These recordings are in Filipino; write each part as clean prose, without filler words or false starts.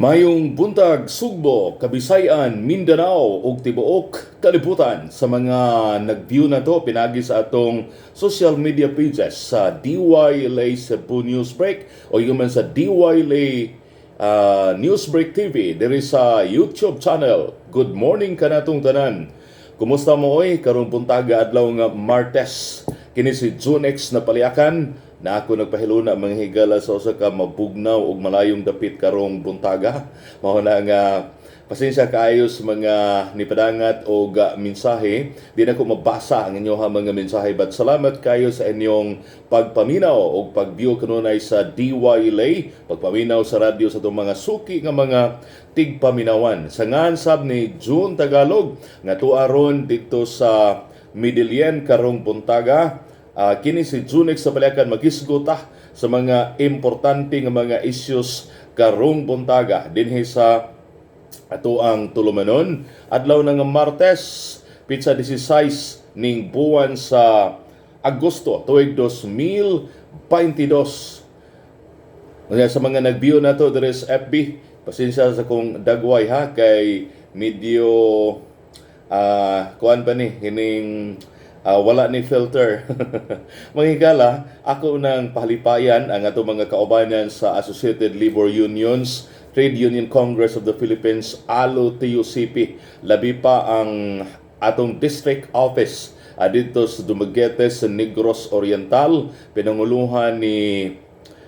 Mayong buntag Sugbo, Kabisayan, Mindanao ug tibuok kalibutan sa mga nag-view na to pinagi sa atong social media pages sa DYLA Cebu Newsbreak o yung man sa DYLA Newsbreak TV diri sa YouTube channel. Good morning kanatong tanan. Kumusta mo oy karong buntaga adlaw nga Martes kini si June X na paliakan na ako nagpahiluna mga higala sa usa ka mabugnaw ug malayong dapit karong buntaga. Mao na nga pasensya kaayo sa mga nipadangat og mensahe. Di na ko mabasa ang inyo mga mensahe, but salamat kayo sa inyong pagpaminaw o pag-view kanunay sa DYLA, pagpaminaw sa radyo sa itong mga suki nga mga tigpaminawan. Sa ngan sab ni June Tagalog nga tuaron dito sa Midilien karong buntaga. Kini si Junex sa Balakan magisgota sa mga importante nga mga issues karong buntaga dinhi sa ato ang tulumanon adlaw na nga Martes pitsa 16 ning buwan sa Agosto tuig 2022. Sa mga nag-view na to diri sa FB, pasensya sa kong dagway ha kay medyo kuan pa ni hining wala ni filter. Manghigala, ako nang pahalipayan ang ato mga kaubanan sa Associated Labor Unions, Trade Union Congress of the Philippines, ALO-TUCP. Labi pa ang atong district office dito sa Dumaguete sa Negros Oriental. Pinanguluhan ni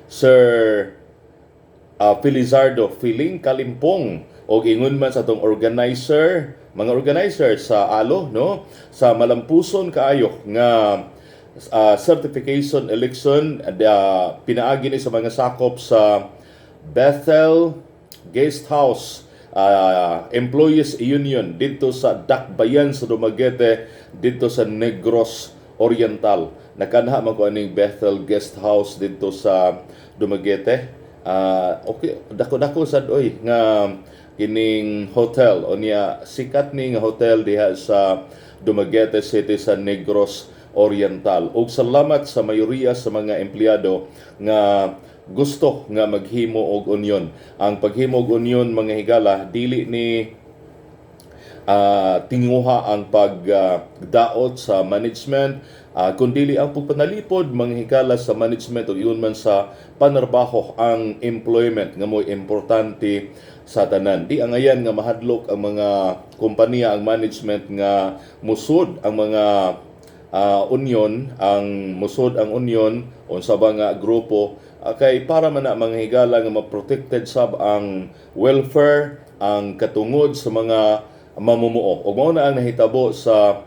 Sir Felizardo Filing Kalimpong o ingon man sa atong mga organizer sa ALO, no, sa malampuson kaayo nga certification election pinaagi ni sa mga sakop sa Bethel Guest House Employees Union dito sa Dakbayan sa Dumaguete dito sa Negros Oriental. Nakanha man ko aning Bethel Guest House dito sa Dumaguete. Okay, dako sad oy nga kining hotel o niya sikat ni nga hotel diha sa Dumaguete City sa Negros Oriental. Ug salamat sa mayoriya sa mga empleyado nga gusto nga maghimo og union. Ang paghimo og union mga higala dili ni tinguha ang pagdaot sa management, kundili ang pagpanalipod mga higala sa management o iyon man sa panarbaho ang employment nga mo'y importante sa tanan. Di ang ayan nga mahadlok ang mga kompanya, ang management nga musod ang mga union, ang musod ang union unsa ba nga grupo kay para man na mga higala nga ma-protected sab ang welfare, ang katungod sa mga mamumuo. O mao na ang nahitabo sa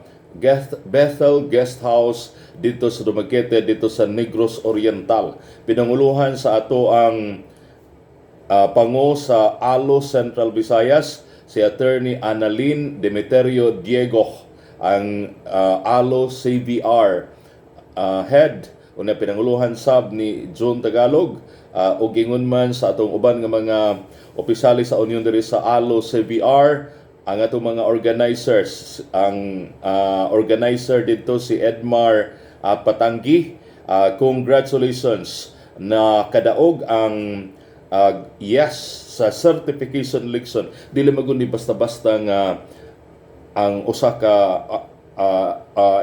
Bethel Guest House dito sa Dumaguete, dito sa Negros Oriental. Pinanguluhan sa ato ang pango sa ALO Central Visayas, si Attorney Annalyn Demeterio Diego, ang ALO CVR head, una pinanguluhan sab ni June Tagalog, ug ingon man sa atong uban nga mga opisyales sa union diri sa ALO CVR, ang atong mga organizers, ang organizer dito si Edmar Patanggi. Congratulations na kadaog ang yes sa certification election. Dili magundi basta-basta nga ang usa ka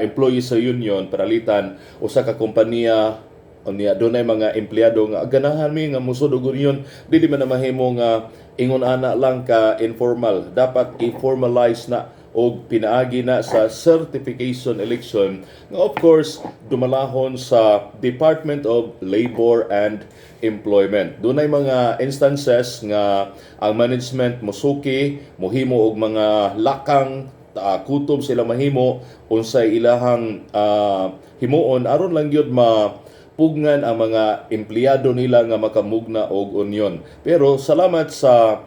employee sa union paralitan usa ka kompanya unya dunay mga empleyado nga ganahan mi nga musud og union. Dili man na mahimo nga ingon ana lang ka informal, dapat i-formalize na og pinaagi na sa certification election nga of course dumalahon sa Department of Labor and Employment. Dunay mga instances nga ang management mosuki, mohimo og mga lakang kutob sila mahimo unsay ilahang himuon aron lang gyud pugnan ang mga empleyado nila nga makamugna og union. Pero salamat sa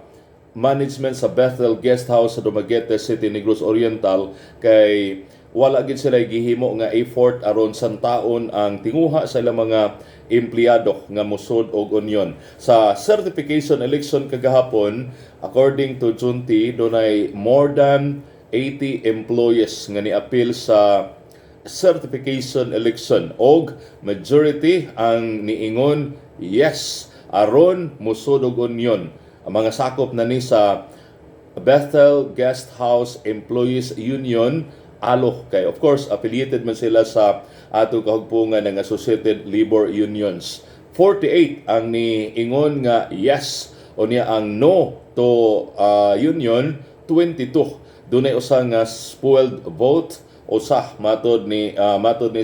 management sa Bethel Guest House sa Dumaguete City, Negros Oriental kay wala gid sila gihimo nga effort aron santaon ang tinguha sa ilang mga empleyado nga musud og union. Sa certification election kagahapon, according to Junti, dunay more than 80 employees nga niapil sa certification election og majority ang niingon yes aron musud og union. mga sakop na ni sa Bethel Guest House Employees Union, ALO. Kay of course affiliated man sila sa ato kahugpungan ng Associated Labor Unions. 48 ang niingon nga yes o niya ang no to union. 22 dunay usa nga spoiled vote usa matod ni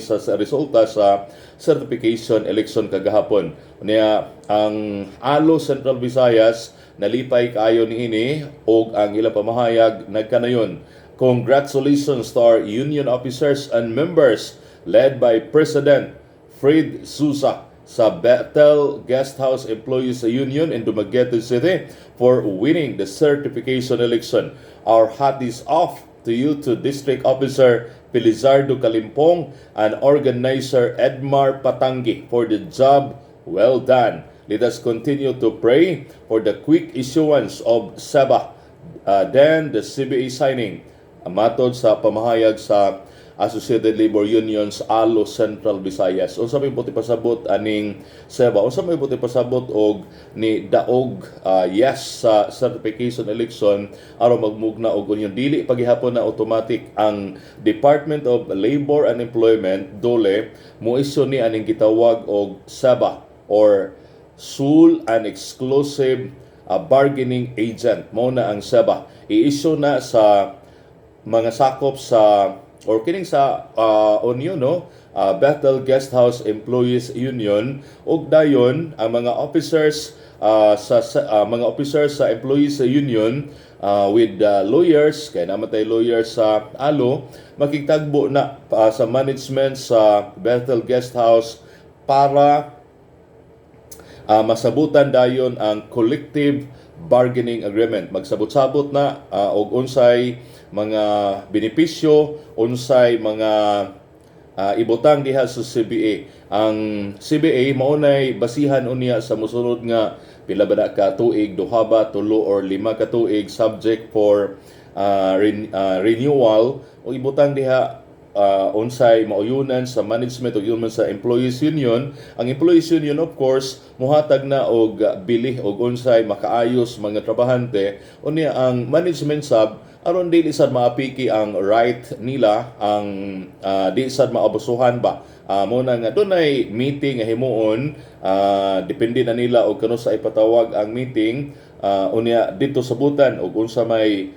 sa resulta sa certification election kagahapon. Niya ang ALO Central Visayas nalipay kaayo niini og ang ilang pamahayag nagkanayon. Congratulations to our union officers and members led by President Fred Sousa sa Bethel Guest House Employees Union in Dumaguete City for winning the certification election. Our hat is off to you, to District Officer Felizardo Kalimpong and Organizer Edmar Patangi for the job well done. Let us continue to pray for the quick issuance of SEBA, then the CBA signing. Matod sa pamahayag sa Associated Labor Unions ALO Central Visayas. Unsa may buti pasabot aning SEBA? Unsa may buti pasabot og ni daog yes sa certification election aron magmugna og union dili paghihapon na automatic ang Department of Labor and Employment DOLE mo-issue ni aning gitawag og SEBA or Sole and Exclusive Bargaining Agent. Mao na ang SEBA. I-issue na sa mga sakop sa or kining sa union Bethel Guest House Employees Union ug dayon ang mga officers mga officers sa employees sa union with lawyers kay namatay lawyers sa ALO makigtagbo na sa management sa Bethel Guest House para masabutan dayon ang collective bargaining agreement. Magsabot-sabot na og unsay mga benepisyo, unsay mga ibutang diha sa CBA. Ang CBA maunay basihan unya sa mosunod nga pila ba ka tuig, duha ba, tulo or lima ka tuig subject for renewal o ibutang diha unsay mauyunan sa management ug man sa employees union. Ang employees union of course muhatag na og bilih og unsay makaayos mga trabahante unya ang management sub aron dili sad maapiki ang right nila, ang di sad maabusuhan ba. Muna nga dunay meeting nga himuon, depende na nila og kano sa ipatawag ang meeting, unya dito sabutan og unsa may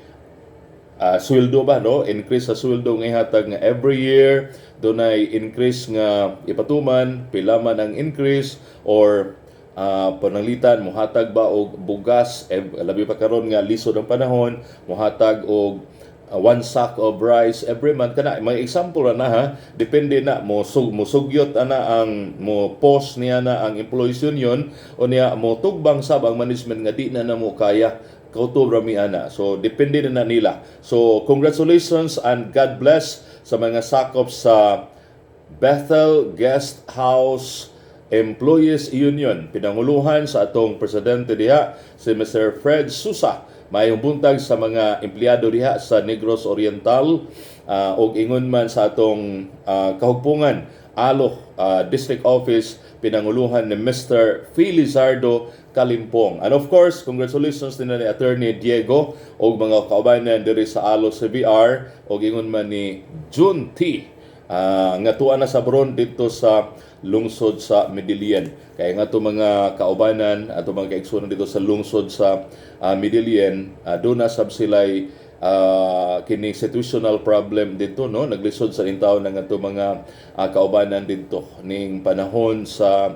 sweldo ba increase sa sweldo nga ihatag nga every year dunay increase nga ipatuman, pila man ang increase or pananglitan muhatag ba og bugas labi pa karon nga lisod ang panahon muhatag og one sack of rice every month kana may example na ha depende na musugyot ana ang mo post niya na ang employees union o niya mo tugbang sab ang management nga di na namo kaya kautob rami ana. So depende na nila. So congratulations and God bless sa mga sakop sa Bethel Guest House Employees Union. Pinanguluhan sa atong presidente diha si Mr. Fred Sousa. Mayong buntag sa mga empleyado diha sa Negros Oriental og ingon man sa atong kahugpungan ALO District Office pinanguluhan ni Mr. Felizardo Kalimpong. And of course, congratulations din ni Attorney Diego o mga kaubanan diri sa ALO CBR o ingon man ni June T. Nga tuwa na sa Bron dito sa lungsod sa Medellin. Kaya nga ito mga kaubanan at mga kaigsunan dito sa lungsod sa Medellin, doon na sab sila'y kini situational problem dito naglisod sa intaw ng ato mga kaubanan dito ning panahon sa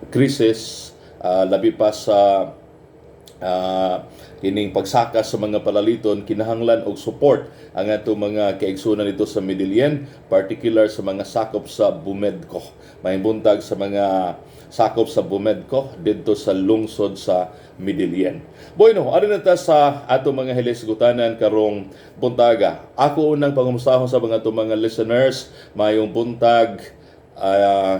krisis labi pa sa kining pagsaka sa mga palaliton kinahanglan og support ang ato mga kaigsunan dito sa Medellin, particular sa mga sakop sa Bumedco. May buntag sa mga sakop sa Bumedco dito sa lungsod sa Medellin. Bueno, ari na ta sa ato mga hilisgutanan karong buntaga. Ako unang pangumustahon sa mga ato mga listeners, mayong buntag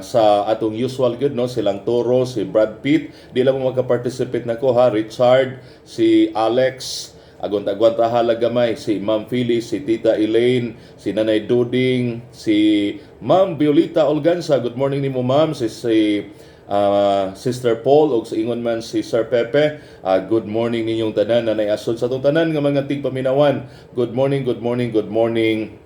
sa atong usual good silang Toro, si Brad Pitt, di lang mo magka-participate na ko Richard, si Alex, agwanta halagamay, si Ma'am Phyllis, si Tita Elaine, si Nanay Duding, si Ma'am Violeta Olganza, good morning nimo ma'am, si Sister Paul ug sa ingon man si Sir Pepe. Good morning ninyong tanan na naiason sa atong tanan nga mga tigpaminawan. Good morning, good morning, good morning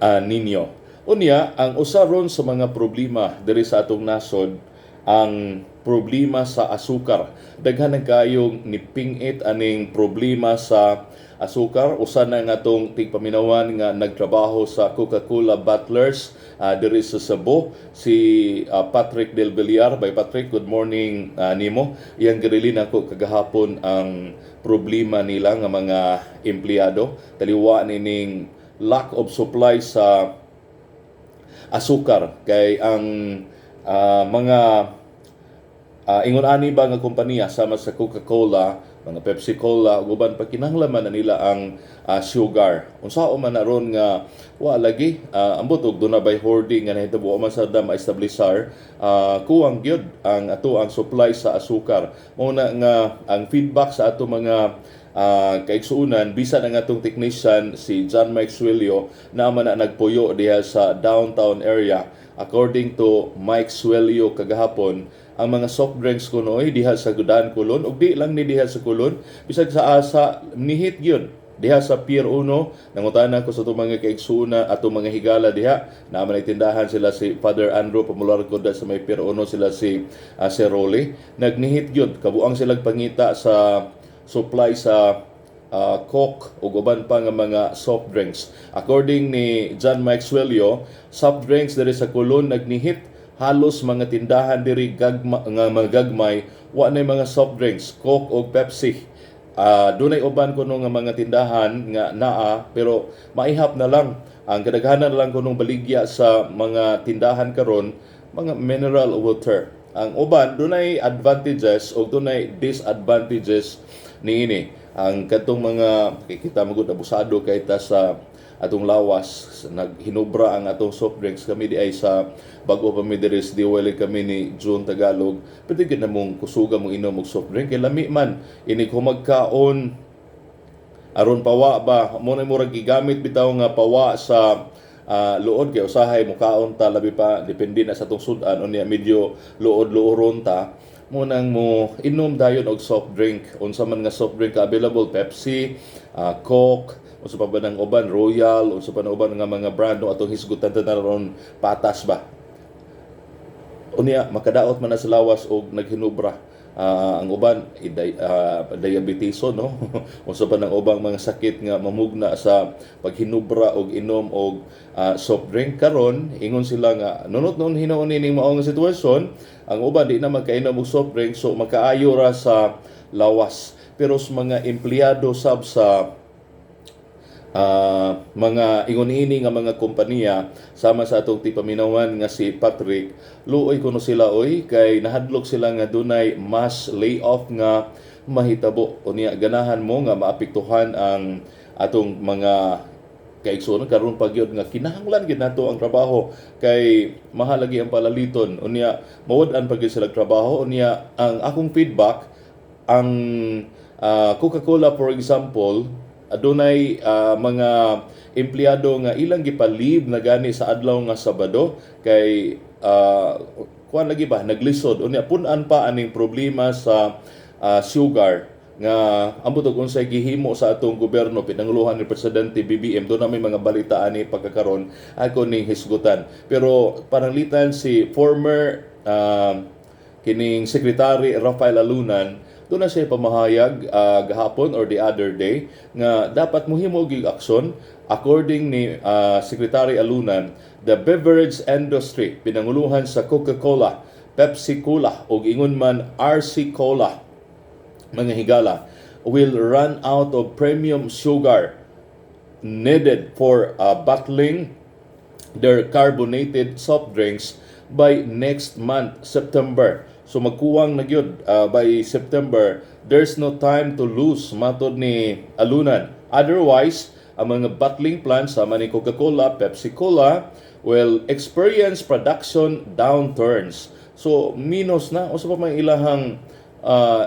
ninyo. Unya, ang usa ron sa mga problema diri sa atong nasod ang problema sa asukar. Daghan na kayong nipingit aning problema sa asukar. Usa na nga atong tigpaminawan nga nagtrabaho sa Coca-Cola Bottlers diri sa Cebu, si Patrick Del Villar. By Patrick, good morning nimo. Iyang girilin ako kagahapon ang problema nila nga mga empleyado. Taliwa nining lack of supply sa asukar kay ang mga ingon ani ba nga kompanya sama sa Coca-Cola, mga Pepsi-Cola, uban pa kinahanglaman na nila ang sugar. Unsao man na ron nga wa lagi ambot og dunay hoarding nga nahitabo man sa dam establisar, kuwang gyud ang ato ang supply sa asukar. Mao na nga ang feedback sa ato mga kaigsuunan bisan ang atong technician si John Mike Suelio na man na nagpuyo diha sa downtown area. According to Mike Suelio kagahapon, ang mga soft drinks kunoy diha sa Gudan Kulon ug di lang ni diha sa Kulon, bisag sa asa nihit gyud diha sa Pier 1. Nangutana ko sa itong mga kaigsuuna at mga higala diha na man tindahan sila si Father Andrew Pamularco sa may Pier 1, sila si Seroli. Nagnihit gyud kabuang silang pangita sa supply sa Coke o uban pa nga mga soft drinks. According ni John Mike Suelio, soft drinks diri sa Kulon nagnihit, halos mga tindahan diri nga mga gagmay wa nay mga soft drinks, Coke o Pepsi. Dunay uban kuno nga mga tindahan nga naa pero maihap na lang. Ang kadaghanan lang kunong baligya sa mga tindahan karon mga mineral water. Ang uban dunay advantages o dunay disadvantages niini. Ang katong mga kita magud abusado kay ta sa atong lawas, naghinubra ang atong soft drinks. Kami di ay sa bago pa mi diri sa Diwali kami ni June Tagalog, pwede gid na mong kusuga mong inom og soft drink kay lami man ini ko magkaon aron pawa ba mo na murag gigamit bitaw nga pawa sa luod kay usahay mo kaon ta labi pa depende na sa atong sudan unya medyo luod-luoron ta mo nang mo inom dayon og soft drink. Unsa man nga soft drink available, Pepsi, Coke, unsa pa ba nang uban, Royal, unsa pa na uban nga mga brand no atong hisgutan ta ron patas ba. Unya makadaot man na sa lawas og naghinubra. Ang uban diabetes no unsa pa nang ubang mga sakit nga mamugna sa paghinubra og inom og soft drink. Karon ingon sila nga nunot noon hinaon ning mao nga sitwasyon, ang uban di na magkainom og soft drink so makaayo ra sa lawas. Pero sa mga empleyado sab sa mga ingon-ini nga mga kompanya sama sa atong tipaminawan nga si Patrick, luoy kuno sila oy kay nahadlok sila nga dunay mass layoff nga mahitabo. Unya ganahan mo nga maapektuhan ang atong mga kaigsuonan karon pa gyud nga kinahanglan gid nato ang trabaho kay mahal lagi ang palaliton. Unya mawad-an pa gyud sila trabaho. Unya ang akong feedback, ang Coca-Cola for example, adunay mga empleyado nga ilang gipalib na gani sa adlaw nga Sabado kay kuan lagi ba naglisod. Unya pun-an pa aning problema sa sugar nga ambot og unsay gihimo sa atong gobyerno pinanguluhan ni Presidente BBM. Do na may mga balita ani pagkakaron ako ning hisgutan. Pero pananglitan si former kining Secretary Rafael Alunan, doon na siya pamahayag gahapon or the other day nga dapat mohimo og aksyon. According ni Secretary Alunan, the beverage industry pinanguluhan sa Coca-Cola, Pepsi-Cola ug ingon man RC Cola mga higala will run out of premium sugar needed for bottling their carbonated soft drinks by next month, September. So magkuwang na gyud by September. There's no time to lose, matod ni Alunan. Otherwise, ang mga bottling plants sama ni Coca-Cola, Pepsi-Cola will experience production downturns. So minus na usa pa may ilahang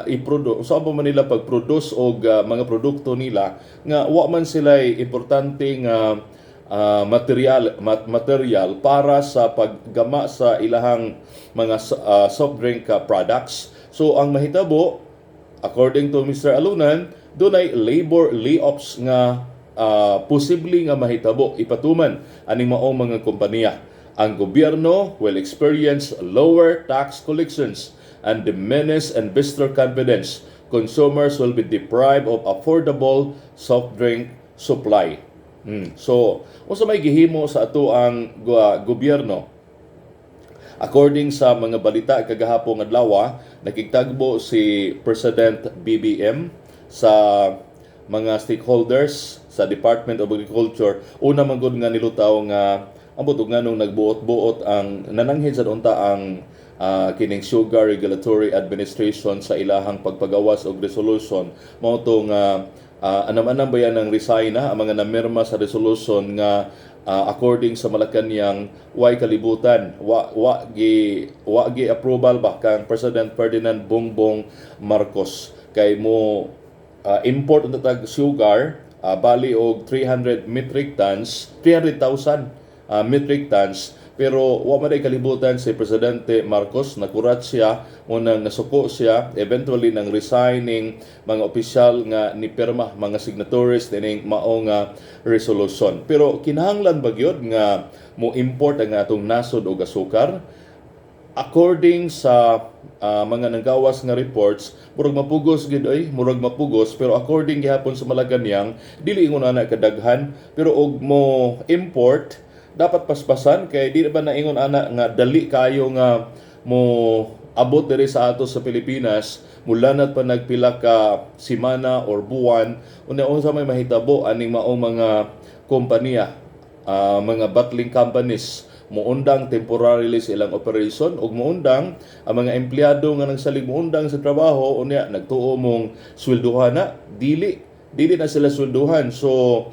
i-produce, usa pa man nila pag-produce og mga produkto nila nga wa man sila importante nga material para sa paggama sa ilahang mga soft drink products. So ang mahitabo, according to Mr. Alunan, dunay labor layoffs nga posible nga mahitabo ipatuman aning maong mga kompanya. Ang gobyerno will experience lower tax collections and diminish investor confidence. Consumers will be deprived of affordable soft drink supply. So, unsa may gihimo sa ato ang gobyerno? According sa mga balita kagahapon adlaw, nakigtagbo si President BBM sa mga stakeholders sa Department of Agriculture. Una man gud nga nilutaw nga ambot og nganong nagbuot-buot ang nananghid sa unta ang kining Sugar Regulatory Administration sa ilahang pagpagawas og resolution mao to nga anam-anam bayan ng resign na ang mga namirma sa resolution nga according sa Malacañang way kalibutan wa gi approval ba kang President Ferdinand Bongbong Marcos kay mo import ang tatag sugar bali og 300,000 metric tons pero wa man kalibutan si Presidente Marcos nakurat siya unang nasuko siya eventually nang resigning mga opisyal nga ni pirma mga signatories dining mao nga resolution. Pero kinahanglan ba gyud nga mo import ang atong nasod og asukar? According sa mga nanggawas nga reports, murag mapugos gid murag mapugos pero according gihapon sa Malacañang dili ingon ana kadaghan pero og mo import dapat paspasan kay di ba naingon ana nga dali kayo nga mo abot diri sa ato sa Pilipinas mulanat pa nagpila ka semana or buwan unsa may mahitabo aning maong mga kompanya mga bottling companies muundang temporarily sa ilang operation ug muundang ang mga empleyado nga nagsalig muundang sa trabaho unya nagtuo mong swelduhan na dili na sila swelduhan. So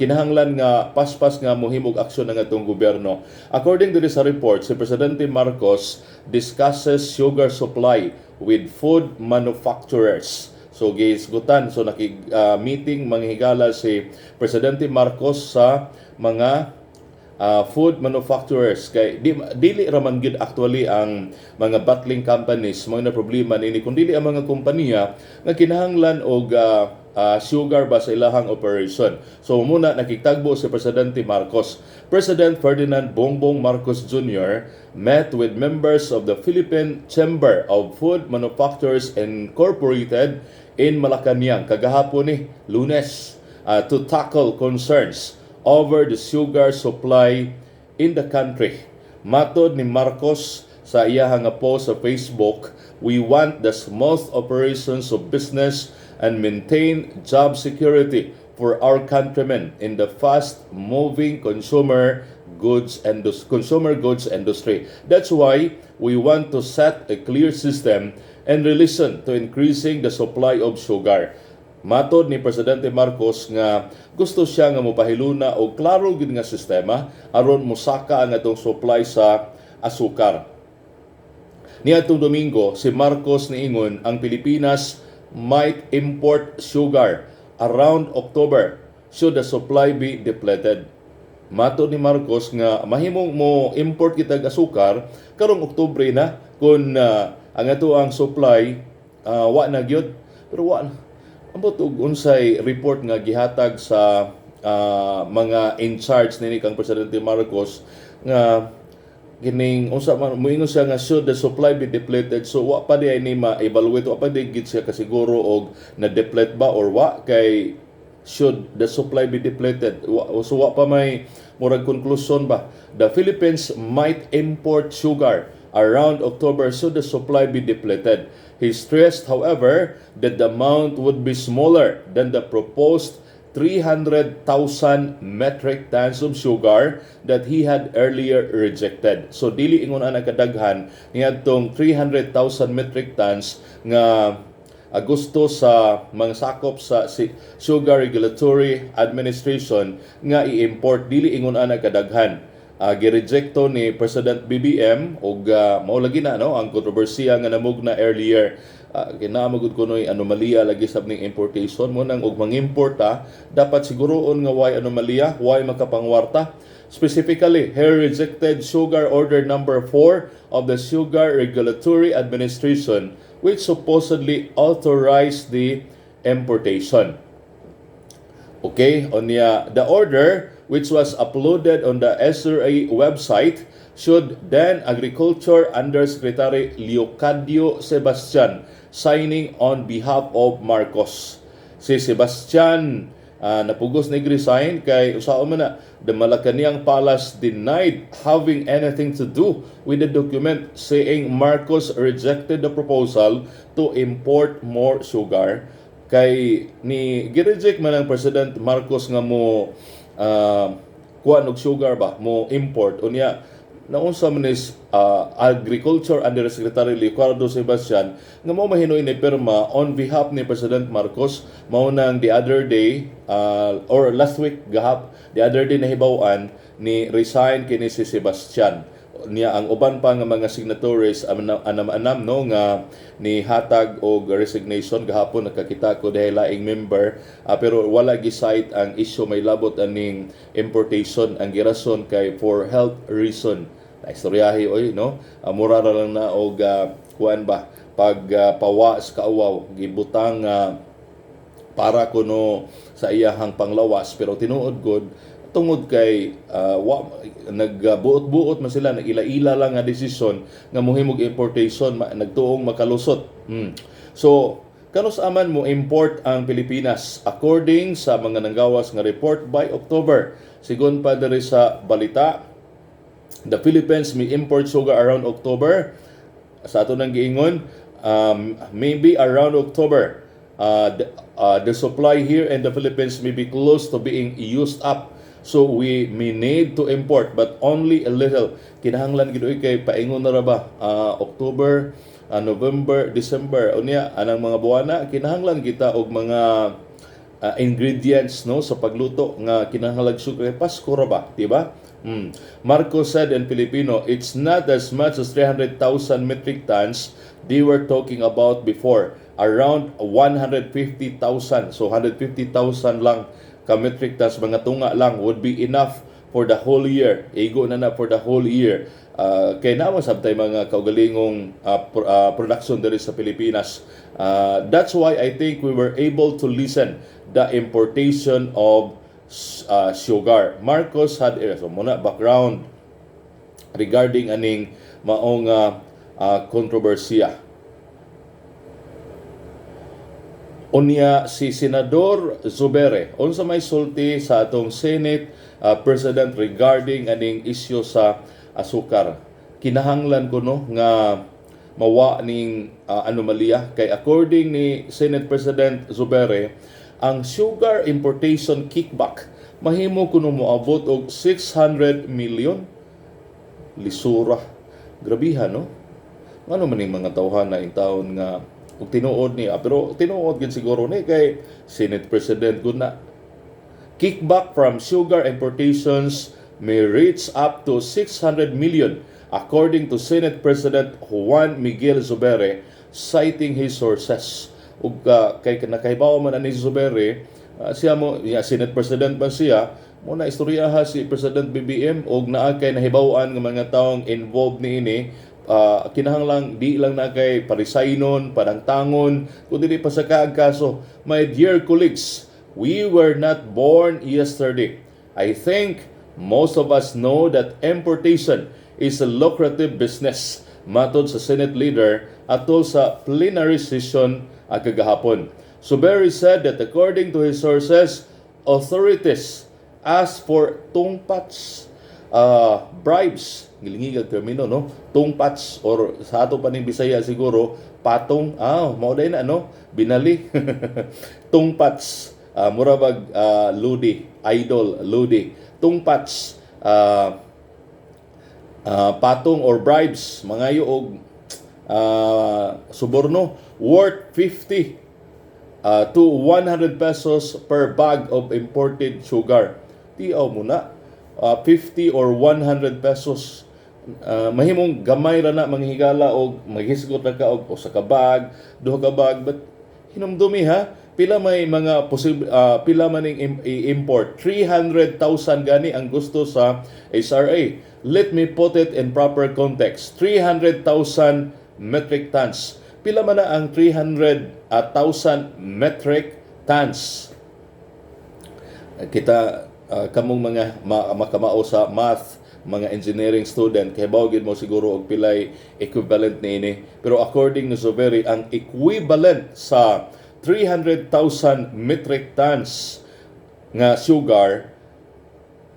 kinahanglan nga paspas nga mohimog aksyon ng atong gobyerno. According to this report, si Presidente Marcos discusses sugar supply with food manufacturers. So gisgutan, so meeting manghigala si Presidente Marcos sa mga food manufacturers kay dili ra man gid actually ang mga bottling companies mo na problema nini kun dili ang mga kompanya nga kinahanglan og sugar ba sa ilahang operation. So muna nakitagbo si Presidente Marcos. President Ferdinand Bongbong Marcos Jr. met with members of the Philippine Chamber of Food Manufacturers Incorporated in Malacañang kagahapon ni Lunes to tackle concerns over the sugar supply in the country. Matod ni Marcos sa iyahang post sa Facebook, we want the smooth operations of business and maintain job security for our countrymen in the fast-moving consumer goods industry. That's why we want to set a clear system and listen to increasing the supply of sugar. Matod ni Presidente Marcos nga gusto siya nga mopahiluna og klaro gid nga sistema aron mosaka ang atong supply sa asukar. Niadtong Domingo, si Marcos niingon ang Pilipinas might import sugar around October should the supply be depleted. Matod ni Marcos nga mahimong mo import kita og asukar karong Oktubre na kun ang ato ang supply wa na gyud pero wa na. Ambot og unsay report nga gihatag sa mga in charge nini kang Presidente Marcos nga kining unsa man moingon siya nga should the supply be depleted, so wa pa di ni ma-evaluate, wa pa di gid siya kasiguro og na deplete ba or wa kay should the supply be depleted, so wa pa may murag conclusion ba. The Philippines might import sugar around October should the supply be depleted. He stressed, however, that the amount would be smaller than the proposed 300,000 metric tons of sugar that he had earlier rejected. So dili ingon ana kadaghan niadtong 300,000 metric tons nga gusto sa mga sakop sa Sugar Regulatory Administration nga i-import, dili ingon ana kadaghan. girejecto ni President BBM ug mao lagi na no ang kontrobersiya nga namugna earlier. Kinamagud kunoy anomalya lagi sab ning importation mo nang og mangimporta dapat siguroon nga why anomalya, why makapangwarta. Specifically, he rejected Sugar Order Number 4 of the Sugar Regulatory Administration, which supposedly authorized the importation. Okay, the order, which was uploaded on the SRA website, should then Agriculture Undersecretary Leocadio Sebastian signing on behalf of Marcos. Si Sebastian napugos nag-resign kay usaon man na the Malacañang Palace denied having anything to do with the document, saying Marcos rejected the proposal to import more sugar. Kay ni gireject man ang President Marcos nga mo kuha og sugar ba mo import unya naunsa man is Agriculture Undersecretary Leocadio Sebastian nga mo mahinoy ni pirma on behalf ni President Marcos. Mao nang the other day or last week the other day nahibaw-an ni resign kini si Sebastian niya. Ang uban pa nga mga signatories anam-anam no nga ni hatag og resignation gahapon. Nakakita ko dahil laing member pero wala gi-cite ang issue may labot aning importation. Ang girason kay for health reason. Naistoryahi oy no mura ra lang na og kuan ba pag pawa sa kaawaw gibutang para kuno sa iyahang panglawas pero tinuod gud tungod kay nagbuot-buot man sila, nagila-ila lang nga desisyon nga mohimog importation nagtuong makalusot. So kanus aman mo import ang Pilipinas according sa mga nanggawas nga report by October. Sigon pa diri sa balita, the Philippines may import sugar around October. Sa ato nang giingon, maybe around October, the supply here in the Philippines may be close to being used up. So we may need to import but only a little. Kinahanglan gid kay paingon na ra ba October, November, December unya anang mga buwana kinahanglan kita og mga ingredients no sa pagluto nga kinahanglan sugar Pasko ra ba, di ba? Marcos said in Filipino, it's not as much as 300,000 metric tons they were talking about before. Around 150,000. So 150,000 lang ka metric tons, mga tunga lang would be enough for the whole year. Igo na for the whole year. Kaya naman sabtay mga kaugalingong production diri sa Pilipinas. That's why I think we were able to lessen the importation of sugar. Marcos had so muna background regarding aning maong kontrobersiya. Unya si Senador Zubere unsa may sulti sa atong Senate President regarding aning issue sa asukar. Kinahanglan ko no nga mawa ning anomalya kay according ni Senate President Zubere, ang sugar importation kickback mahimo kuno moabot og 600 million. Lisura. Grabihan no. Ano man ning mga tawhan na ing taon nga ug tinuod ni pero tinuod gid siguro ni kay Senate President gud na. Kickback from sugar importations may reach up to 600 million according to Senate President Juan Miguel Zubere citing his sources. Ug kay nakahibaw man ani Zubere siya mo Senate President man siya mo na istoryaha si President BBM og naa kay nahibaw-an nga mga taong involved niini. Kinahanglang di lang na kay parisaynon, padangtangon, kundi pa sa kaso. My dear colleagues, we were not born yesterday. I think most of us know that importation is a lucrative business, matod sa Senate leader atol sa plenary session kagahapon. Zubere said that according to his sources, authorities asked for tungpats, bribes, ngilingig ang termino no, tungpats or sa ato pa ning Bisaya siguro patong, mao day na no, binali. Tungpats, murabag ludi, idol, ludi, tungpats, patong or bribes, mangayo og suborno worth 50 to 100 pesos per bag of imported sugar. Tiaw mo na. 50 or 100 pesos. Mahimong gamay ra na manghigala og maghisgot na ka og usa ka bag, duha ka bag, but hinumdumi ha, pila may mga pila man ning i-import. 300,000 gani ang gusto sa SRA. Let me put it in proper context. 300,000 metric tons. Pila man na ang 300,000 metric tons? Kita kamong mga makamao sa math, mga engineering student, kay bawgid mo siguro og pilay equivalent niini. Pero according ni Zuberi, ang equivalent sa 300,000 metric tons nga sugar,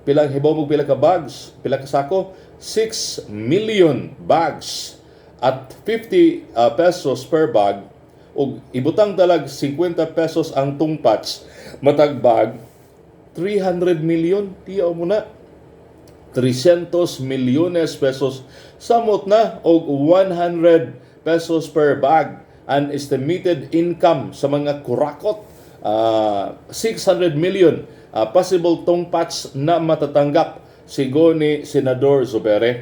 pilang hibaw mo pila ka bags, pila ka sako? 6 million bags at 50 pesos per bag, ug ibutang talag 50 pesos ang tungpats matag bag, 300 million, tiyaw mo na. 300 milyones pesos samot na og 100 pesos per bag ang estimated income sa mga kurakot. 600 million possible tongpats na matatanggap sigo ni Senador Zuberi.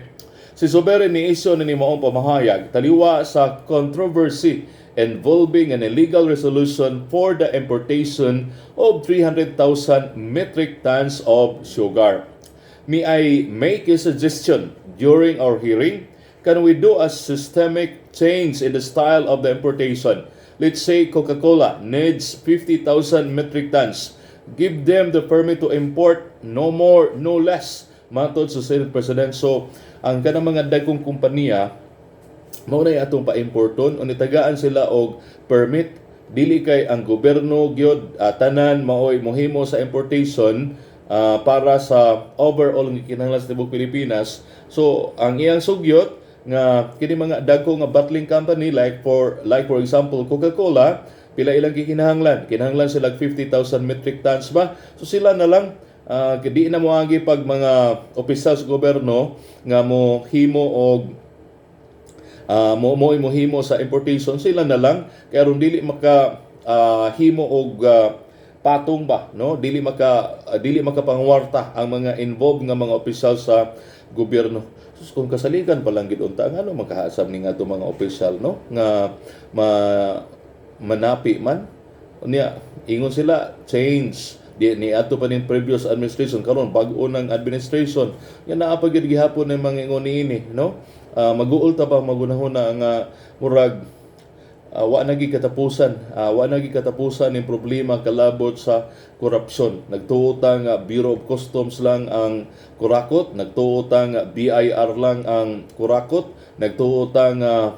Si Zuberi ni isyo na ni maong pamahayag taliwa sa controversy involving an illegal resolution for the importation of 300,000 metric tons of sugar. May I make a suggestion during our hearing? Can we do a systemic change in the style of the importation? Let's say Coca-Cola needs 50,000 metric tons. Give them the permit to import, no more, no less. Matod sa Senate President. So, ang kanang mga dagkong kumpanya, mao na atong pa-importon, unitagaan sila og permit. Dili kay ang gobyerno gyud tanan maoy mohimo sa importation para sa overall ng kinahanglan sa tibuok Pilipinas. So ang iyang sugyot nga kini mga dagko nga bottling company like for example Coca-Cola, pila ilang kinahanglan sila 50,000 metric tons ba, so sila na lang di na moagi pag mga opisyal sa gobyerno nga mo himo og mohimo sa importation, sila na lang kay aron dili maka himo og patong ba, no, dili makapangwarta ang mga involved nga mga opisyal sa gobyerno. So, kung kasaligan pa lang gid unta ano makahasab ni nga mga opisyal, no, nga manapi man unya ingon sila change ni ato pa ning previous administration karon bag-o ng administration yan naa pa gid gihapon ng mga ingon niini, no. Mag-uul ta pa magunahon na nga murag wa na gi katapusan ning problema kalabot sa korupsyon. Nagtuota nga Bureau of Customs lang ang kurakot, nagtuota nga BIR lang ang kurakot, nagtuota nga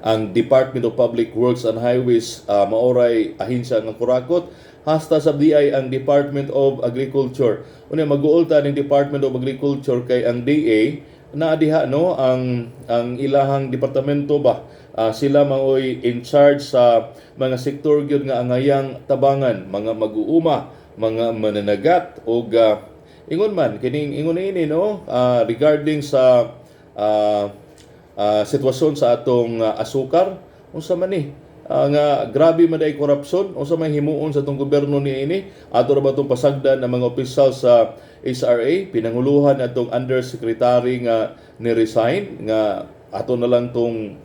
ang Department of Public Works and Highways maoray ahensya nga kurakot, hasta sa DI ang Department of Agriculture. Unya mag-uol ta ning Department of Agriculture kay ang DA na diha, no, ang ilahang departamento ba, sila maoy in charge sa mga sektor gyud nga angayang tabangan, mga mag-uuma, mga mananagat og ingon man kining ingon ini, no, regarding sa sitwasyon sa atong asukar, unsa man ni nga grabe man ay korupsyon, unsa may himuon sa atong gobyerno niini, ato ra ba tong pasagdan ng mga opisyal sa SRA, pinanguluhan atong undersecretary nga ni-resign nga ato na lang tong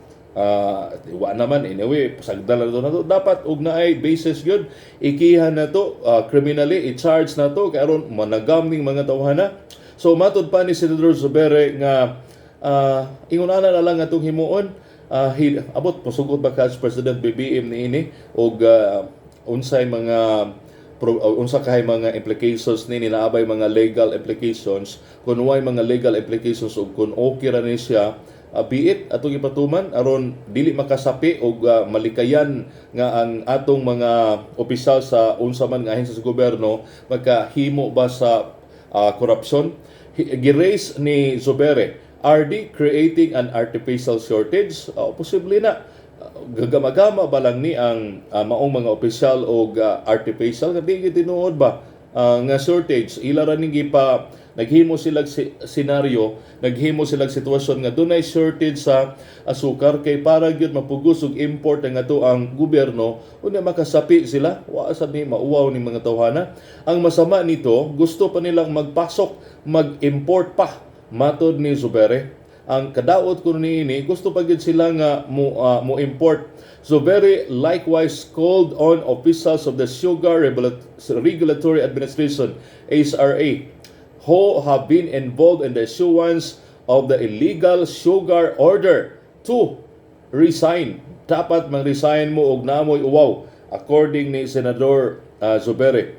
wa naman anyway pasagdan na to dapat og naay basis gyud ikihan na to criminally i-charge na to kay aron managaming mga tawhana. So matud pa ni Senador Zuberi nga ingon ana na lang atong himuon abot pasugod ba ka President BBM niini og unsay mga unsa kay mga implications ni naabay mga legal implications, kung way mga legal implications ug kung okay ra ni siya biit atong ipatuman aron dili makasapi og malikayan nga ang atong mga opisyal sa unsa man nga ahensya sa gobyerno magkahimo ba sa korupsyon. Gi-raise ni Zuberi, are they creating an artificial shortage? Posible na. Gagama-gama ba lang ni ang maong mga opisyal o artificial? Hindi tinuod ba nga shortage? Ila ra ning naghimo silang senaryo, naghimo silang sitwasyon nga dunay shortage sa asukar kay para gyud mapugos og import ang ato ang gobyerno unya makasapi sila wa sad ni mauwaw ni mga tawhana. Ang masama nito, gusto pa nilang magpasok, mag-import pa matod ni Zubere. Ang kadaot ko niini gusto pa gyud sila nga mo import. Zubere likewise called on officials of the Sugar Regulatory Administration (SRA) who have been involved in the issuance of the illegal sugar order to resign. Dapat mag-resign mo og namoy uwaw, according ni Senador Zubere.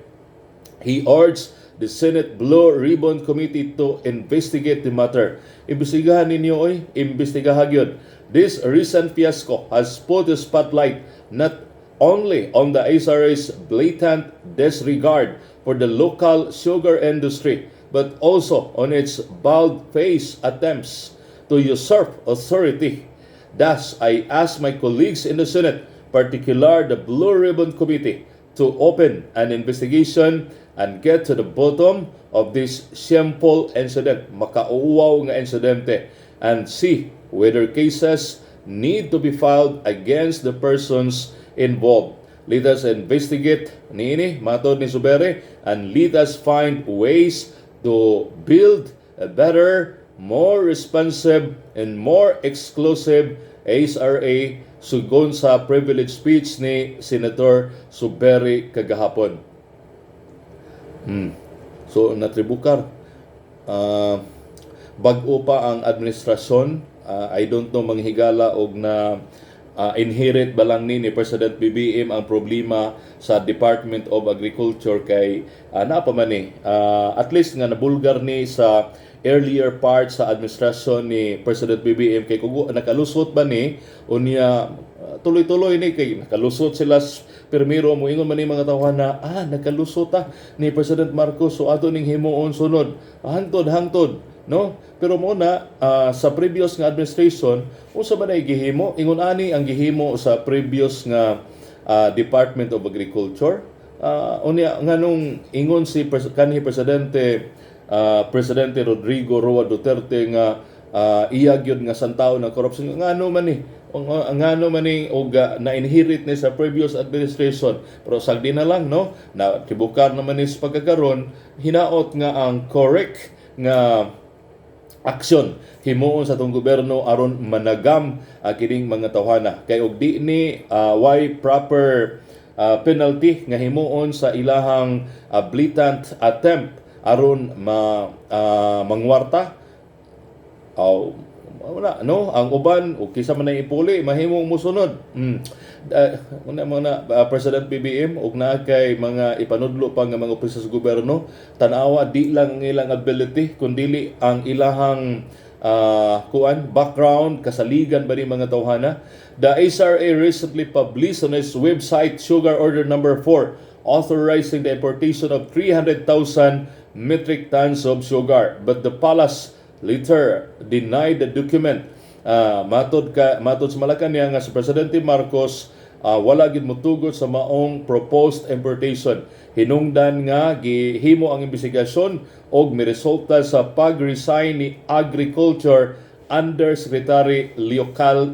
He urged the Senate Blue Ribbon Committee to investigate the matter. Imbestigahan ninyo oy, imbestigahan yun. This recent fiasco has put the spotlight not only on the SRA's blatant disregard for the local sugar industry, but also on its bald-faced attempts to usurp authority. Thus, I ask my colleagues in the Senate, particularly the Blue Ribbon Committee, to open an investigation and get to the bottom of this shameful incident, makauwaw nga insidente, and see whether cases need to be filed against the persons involved. Let us investigate niini, matod ni Zubere, and let us find ways to build a better, more responsive, and more exclusive SRA sugon sa privilege speech ni Senator Zubere kagahapon. So, natribukar. Bag-o pa ang administrasyon. I don't know manghigala og na inherit ba lang ni President BBM ang problema sa Department of Agriculture kay napaman ni at least nga nabulgar ni sa earlier part sa administrasyon ni President BBM kay kung nakalusot ba ni unya tuloy-tuloy ni kay nakalusot sila permiro mo ingon man ni mga tawhana nakalusot ni President Marcos so ato ning himuon sunod hangtod no pero muna sa previous nga administration unsa man ay gihimo ingon ani ang gihimo sa previous nga Department of Agriculture unya nganong ingon si kanhi Presidente Rodrigo Roa Duterte nga iya gyud nga santaw ng corruption ngano man ni og na-inherit ni sa previous administration pero sagdi na lang no na tibukar naman ni sa pagkakaron hinaot nga ang correct nga aksyon himuon sa tong gobyerno aron managam kining mga tawhana kay og di ni why proper penalty nga himuon sa ilahang blatant attempt aron mangwarta wala no ang uban o kisa man ay ipuli mahimong musunod President BBM ug naa kay mga ipanudlo pa nga mga opisyal sa gobyerno tan-awa di lang ang ilang ability kundi ang ilahang background kasaligan ba ni mga tawhana. The SRA recently published on its website Sugar Order Number 4 authorizing the importation of 300,000 metric tons of sugar, but the palace later denied the document. Matod sa Malacañang nga si Presidente Marcos wala gid motugot sa maong proposed importation. Hinungdan nga gihimo ang investigasyon og miresulta sa pag-resign ni Agriculture Undersecretary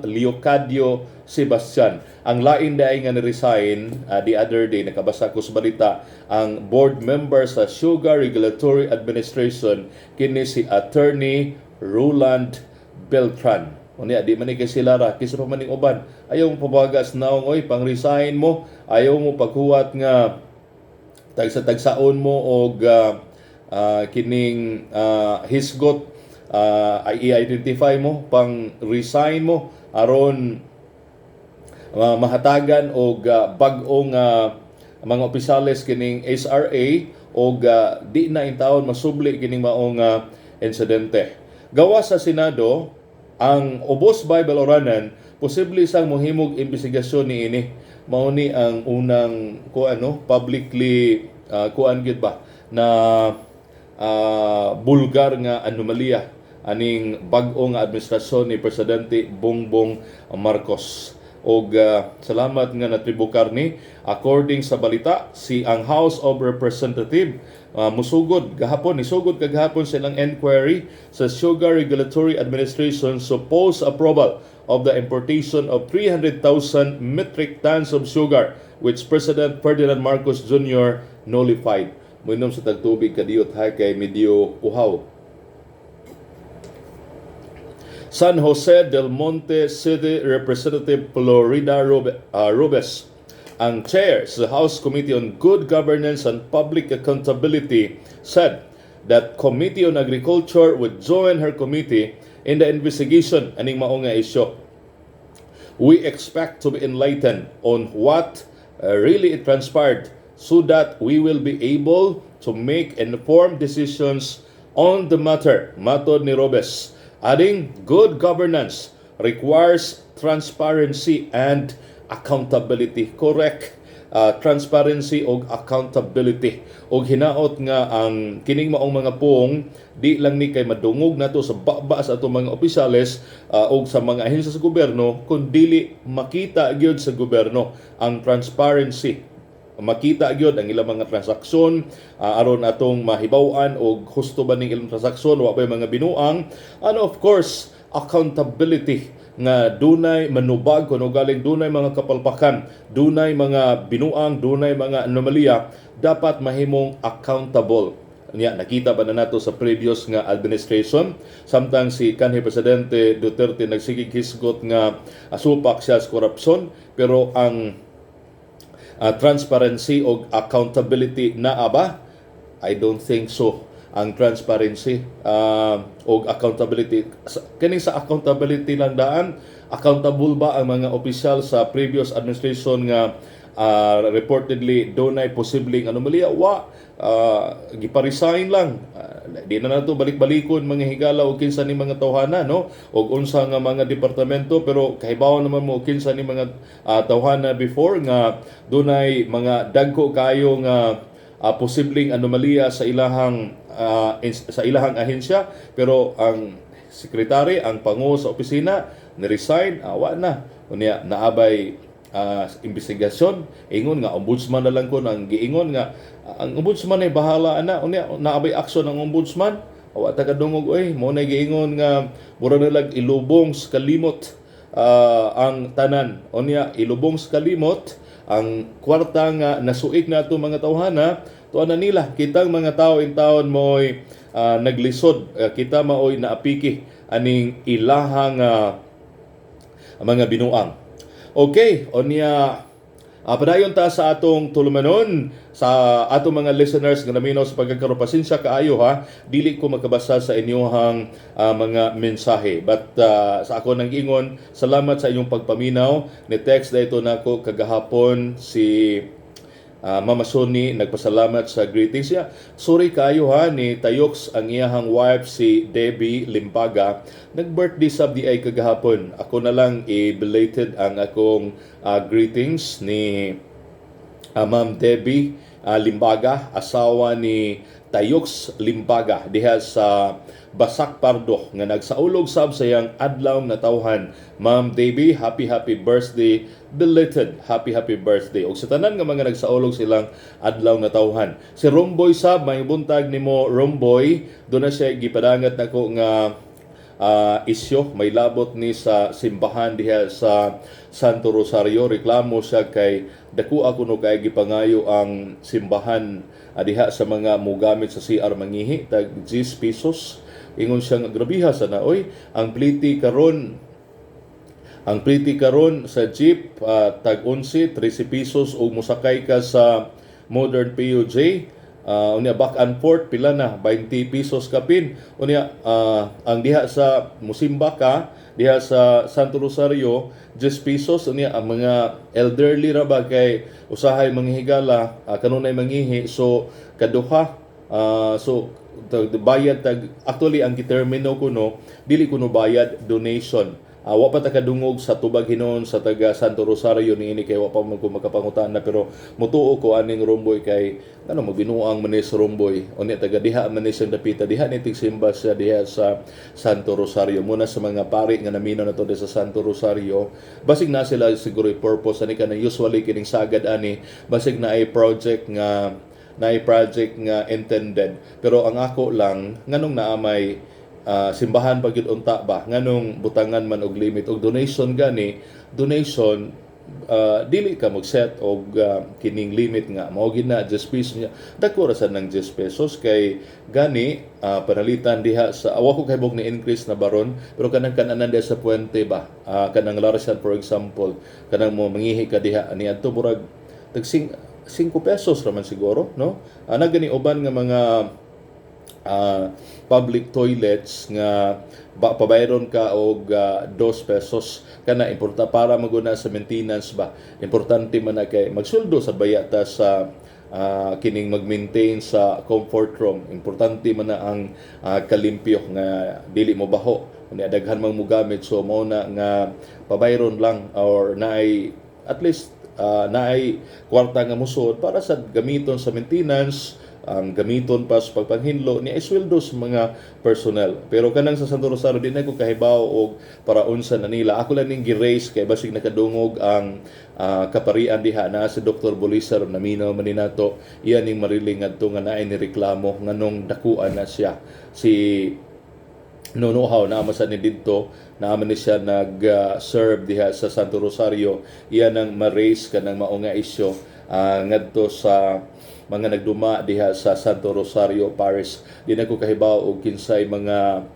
Leocadio Sebastian. Ang lain daay nga ni-resign the other day, nakabasa ko sa balita, ang board member sa Sugar Regulatory Administration kini si Attorney Roland Beltran. Unya di man ni kay sila ra kisa pa maning uban. Ayaw mo pabagas naong oy pang-resign mo, ayaw mo paghuwat nga tagsa-tagsaon mo og kining hisgot i-identify mo pang-resign mo aron mahatagan og bag-ong mga opisyales kining SRA og di na in taon masubli kining maong insidente. Gawa sa Senado ang ubos Bible oranan posible sang mohimog investigasyon niini mao ni ang unang publicly gyud ba na bulgar nga anomalya aning bag-o nga administrasyon ni Presidente Bongbong Marcos. og salamat nga natribukar ni. According sa balita, ang House of Representative musugod kagahapon silang inquiry sa Sugar Regulatory Administration supposed approval of the importation of 300,000 metric tons of sugar which President Ferdinand Marcos Jr. nullified. Minom sa tagtubig kadiyot ha kay medyo uhaw. San Jose del Monte City Representative Florida Robes, ang chair sa House Committee on Good Governance and Public Accountability, said that Committee on Agriculture would join her committee in the investigation aning mao nga isyu. We expect to be enlightened on what really it transpired so that we will be able to make informed decisions on the matter, matod ni Robes. Adding, good governance requires transparency and accountability. Correct. Transparency o accountability. O hinaot nga ang kining maong mga puong, di lang ni kay madungog nato sa baba sa atong mga opisyales o sa mga ahensya sa gobyerno, kundi makita gyud sa gobyerno ang transparency. Makita gyud ang ilang mga transaksyon aron atong mahibaw-an og husto ba ning ilang transaksyon wa bay mga binuang, and of course accountability nga dunay manubag kuno galing dunay mga kapalpakan, dunay mga binuang, dunay mga anomalya, dapat mahimong accountable. Nakita ba na nato sa previous nga administration samtang si kanhi Presidente Duterte nagsigig hisgot nga supak siya sa korupsyon, pero ang transparency o accountability na aba? I don't think so. Ang transparency o accountability, kining sa accountability lang daan, accountable ba ang mga opisyal sa previous administration nga reportedly dunay posibleng anomalya? Gipa-resign lang. Di na nato balik-balikon mga higala o kinsa ni mga tawhana, no? O unsa nga mga departamento, pero kahibawan naman mo kinsa ni mga tawhana before nga dunay mga dagko kayo nga posibleng anomalya sa ilahang ahensya, pero ang sekretary, ang pangu sa opisina ni-resign, awa na. Unya naabay investigasyon, ingon nga ombudsman na lang ko nang giingon nga ang ombudsman ay bahala ana. Unya naabay aksyon ang ombudsman, awa ta kadungog mo na giingon nga mura nilag ilubong sa kalimot ang tanan. Unya ilubong sa kalimot ang kwarta nga nasuik nato mga tawhana, tuan na nila kitang mga tao in taon mo'y naglisod, kita maoy naapiki aning ilahang mga binuang. Okay, onya padayon ta sa atong tulumanon sa atong mga listeners nga naminaw sa pagkakaroon. Pasensya kaayo ha, dili ko makabasa sa inyong mga mensahe, but sa ako nang ingon, salamat sa inyong pagpaminaw. Ni text dito nako kagahapon si Mama Sony, nagpasalamat sa greetings niya. Sorry kayo ha, ni Tayoks ang iyahang wife si Debbie Limbaga. Nag-birthday sab di ay kagahapon. Ako na lang i-belated ang akong greetings ni Ma'am Debbie Limbaga, asawa ni Tayoks Limbaga diha sa Basak Pardo nga nagsaulog sab sa iyang adlaw na tawhan. Ma'am Debbie, happy birthday, belated happy birthday. Og sa tanan nga mga nagsaulog silang adlaw na tawhan. Si Romboy sab, may buntag nimo Romboy, do na siya gipadangat nako nga isyo, may labot ni sa simbahan diha sa Santo Rosario. Reklamo siya kay dako kuno kay gipangayo ang simbahan diha sa mga mugamit sa CR mangihi tag 10 pesos. Ingon siya nga grabiha sana oy, ang pliti karon sa jeep tag 11 13 pesos og mosakay ka sa modern PUJ unya back and forth pila na 20 pesos kapin. Unya ang diha sa musimba ka diha sa Santo Rosario 10 pesos. Unya ang mga elderly ra ba kay usahay manghihigala kanunay manghihi, so kaduha bayad tag, actually ang gitermino kuno dili kuno bayad, donation. Wa pa ta kadungog sa tubag hinon sa taga Santo Rosario niini kay wa pa man ko makapangutan na, pero mutuo ko aning Romboy kay magbinuang man ni sa Romboy unya taga diha man ni sa dapita diha ni tigsimba siya diha sa Santo Rosario. Muna sa mga pari nga naminaw na to sa Santo Rosario, basig na sila siguro purpose ani kanang usually kining sagad ani basig na ay project nga intended, pero ang ako lang nganong naamay simbahan pag yun unta ba nganong butangan man og limit og donation donation dili ka mag-set og kining limit nga mao gid na 10 pesos niya dako ra sad ng 10 pesos kay gani panalitan diha sa awa ko kahibog ni increase na baron, pero kanang kananan diha sa puente ba kanang Larsan for example kanang mo mangihi ka diha ani adto burag tag 5 pesos raman siguro no ana gani uban nga mga public toilets nga pabayron ka og 2 pesos kana importa para maguna sa maintenance ba. Importante man na kay magsuldo sa bayata sa kining mag-maintain sa comfort room. Importante man na ang kalimpyo nga dili mo baho unya daghan mang mogamit, so mao na nga pabayron lang or naay at least naay kwarta nga musod para sa gamiton sa maintenance, ang gamiton pa sa pagpanghinlo ni isweldo sa mga personnel. Pero kanang sa Santo Rosario di na ko kahibaw og para unsa na nila. Ako lang ning gi-raise kay basig nakadungog ang kaparian diha na si Dr. Bulisar naminaw man ni nato iya ning mariling adto nga naay ni reklamo nganong dakuan na siya si nunuhaw na sa ni didto naman ni siya nag-serve diha sa Santo Rosario. Iya nang ma-raise kanang mao nga isyu ngadto sa mga nagduma diha sa Santo Rosario Parish. Di na ko kahibaw og kinsay mga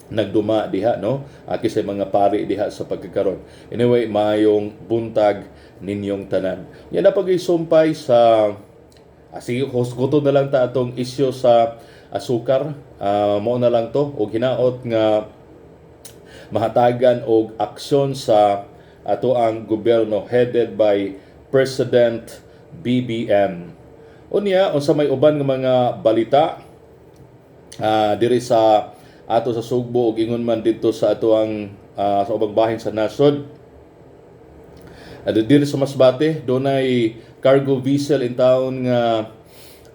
nagduma diha no, kisay mga pari diha sa pagkakaron. Anyway, mayong buntag ninyong tanan. Yan na pag-isumpay sa sige, kuto na lang ta atong isyu sa asukar. Mao na lang to og hinaot nga mahatagan og aksyon sa ato ang gobyerno headed by President BBM. Unya, unsa may uban nga mga balita diri sa ato sa Sugbo ug ingon man dito sa ato ang sa ubang bahin sa nasod. Diri sa Masbate dunay cargo vessel in town nga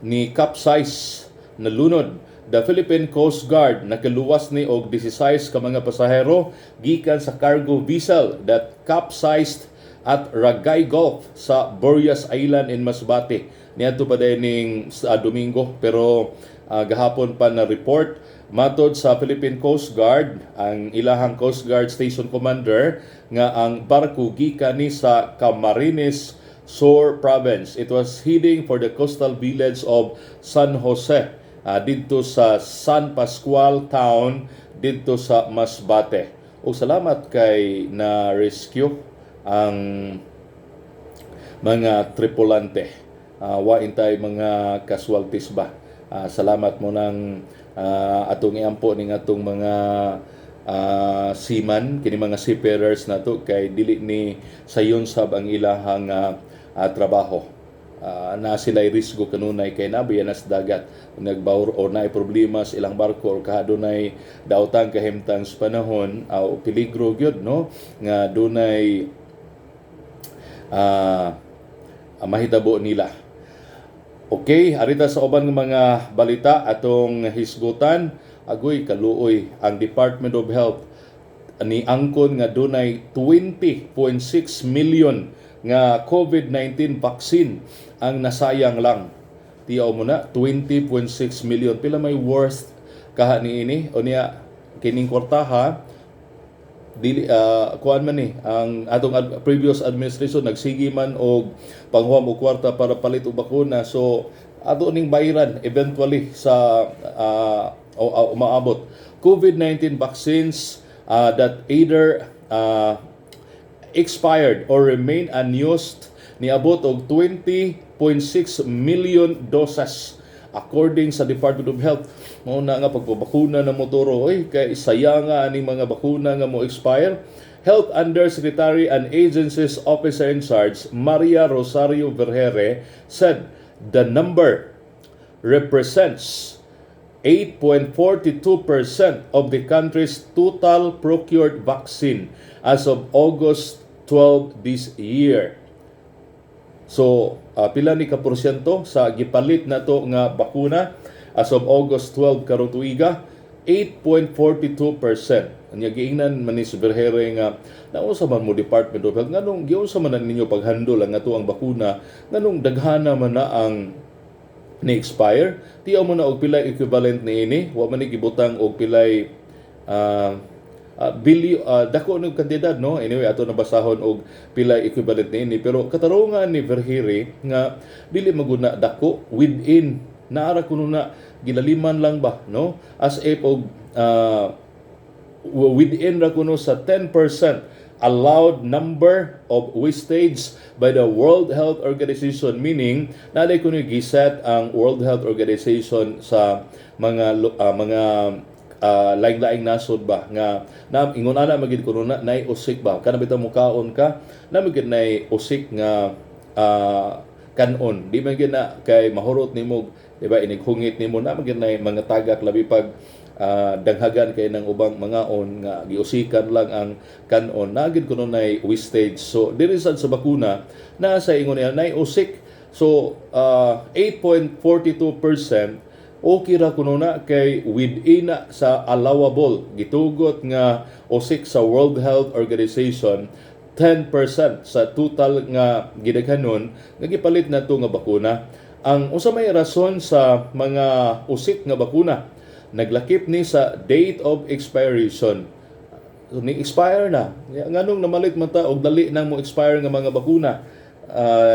ni capsize na lunod. The Philippine Coast Guard nakaluwas ni og 16 ka mga pasahero gikan sa cargo vessel that capsized at Ragay Gulf sa Burias Island in Masbate. Niadto pa dining Domingo, pero gahapon pa na report matod sa Philippine Coast Guard, ang ilahang Coast Guard Station Commander nga ang barko gikan ni sa Camarines Sur Province. It was heading for the coastal village of San Jose dito sa San Pascual Town dito sa Masbate. O salamat kay na rescue ang mga tripulante. Wa intay mga casualties ba. Salamat mo ng atong iampo ning atong mga seaman, kini mga seafarers nato kay dili ni sayon sab ang ilahang trabaho. Na sila'y risgo kanunay kay nabiyan sa dagat nagbawr o naay problema sa ilang barko or kahadunay daotang kahimtang sa panahon o peligro gyud no nga dunay mahitabo nila. Okay, arita sa uban ng mga balita atong hisgutan. Agoy kaluoy ang Department of Health ni angkon nga dunay 20.6 million nga COVID-19 vaccine ang nasayang lang. Tiyaw mo na 20.6 million. Pila may worth kaha niini o niya kining kwartaha dili kuan man ni ang atong previous administration nagsigi man og panghuam og kwarta para palit og bakuna, so ato ning bayran eventually sa umaabot COVID-19 vaccines that either expired or remain unused niabot og 20.6 million doses according sa Department of Health. Mao na nga pagpabakuna na motoro kay sayang nga aning mga bakuna nga mo expire. Health Undersecretary and Agencies Officer in Charge Maria Rosario Vergere said the number represents 8.42% of the country's total procured vaccine as of August 12 this year. So, pila ni ka porsyento sa gipalit na to nga bakuna as of August 12 karong tuiga? 8.42%. Anya giingnan man ni si Berhere nga naunsa man mo Department of Health nganong giunsa man ninyo paghandle ang ato ang bakuna nganong daghana man na ang ni-expire. Tiyaw mo na og pilay equivalent ni ini, wa man ni gibutang og pilay dako ng kantidad, no? Anyway, ato nabasahon og pilay equivalent ni ini, pero katarungan ni Verhiri nga dili maguna dako within naara kuno na gilaliman lang ba, no? As if og within ra kuno sa 10% allowed number of wastage by the World Health Organization, meaning naday kuno giset ang World Health Organization sa mga laing-laing nasod ba nga na ingon ana magid kuno na nay usik ba kana bitaw mo kaon ka na magid nay usik nga kanon di man gid na kay mahurot nimo di ba inighungit nimo na magid nay mga tagak labi pag daghagan kay ng ubang mga on nga giusikan lang ang kanon nagid kuno nay wastage. So diri sad sa bakuna na sa ingon niya nay usik. So 8.42% okay ra kuno na kay within na sa allowable gitugot nga usik sa World Health Organization 10% sa total nga gidaghanon nga gipalit nato nga bakuna. Ang usa may rason sa mga usik nga bakuna naglakip ni sa date of expiration. So, ni-expire na. Nganong namalit man ta og dali nang mo expire nga mga bakuna.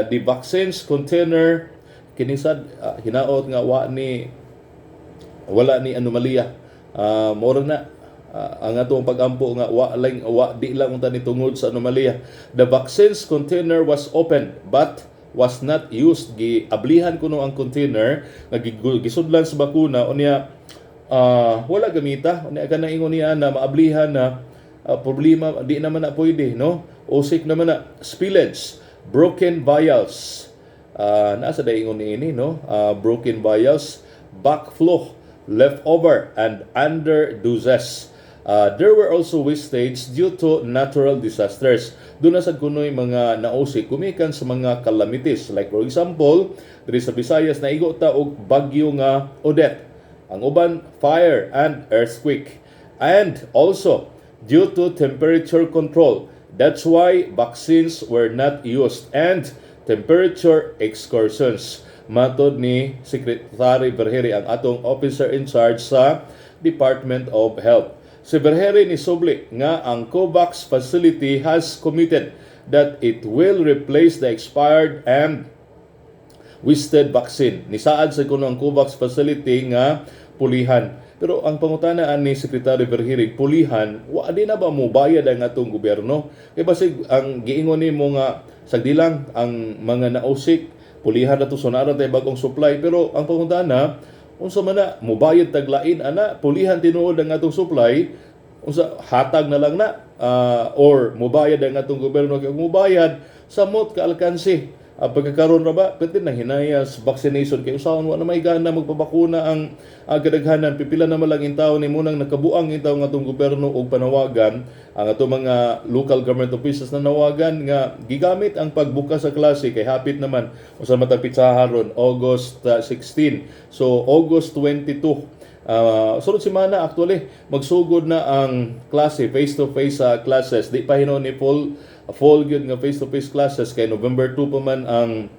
The vaccines container kinisad hinaot nga wala ni anomalya. Moro na ang atong pagampo nga di lang unta ni tungod sa anomalya. The vaccines container was opened but was not used. Giablihan kuno ang container nga gisudlan sa bakuna unya wala gamita unya kana ingon niya na maablihan na problema di naman na pwede, no? Usik naman na spillage, broken vials. Nasa daingon ni ini, no? Broken vials, backflow, leftover and under doses. There were also wastage due to natural disasters. Doon na sa kunoy mga nausik kumikan sa mga calamities. Like for example, diri sa Visayas naigo ta og bagyo nga Odette. Ang uban fire and earthquake. And also due to temperature control. That's why vaccines were not used and temperature excursions. Matod ni Secretary Verhiri ang atong officer in charge sa Department of Health. Si Verhiri ni subli nga ang COVAX facility has committed that it will replace the expired and wasted vaccine. Nisaad sa kuno ang COVAX facility nga pulihan. Pero ang pangutanaan ni Secretary Verhiri, pulihan, wa di na ba mo bayad ang atong gobyerno? Kaya basig ang giingon nimo nga sagdilang ang mga nausik, pulihan na to sonara tay bagong supply, pero ang pangutana unsa man na mobayad taglain ana pulihan tinuod ang atong supply unsa hatag na lang na or mobayad ang atong gobyerno kay mobayad samot ka alkansi pagkakaroon ra ba pwede na hinayas vaccination kay usaon wa na may gana magpabakuna ang kadaghanan pipila na malang intaw ni munang nakabuang intaw nga atong gobyerno og panawagan ang atong mga local government officials na nawagan nga gigamit ang pagbukas sa klase kay hapit naman usa matag pitsaharon August 16. So August 22 sunod semana actually magsugod na ang klase face-to-face classes di pa hinon ni fall gyud nga face-to-face classes kay November 2 pa man ang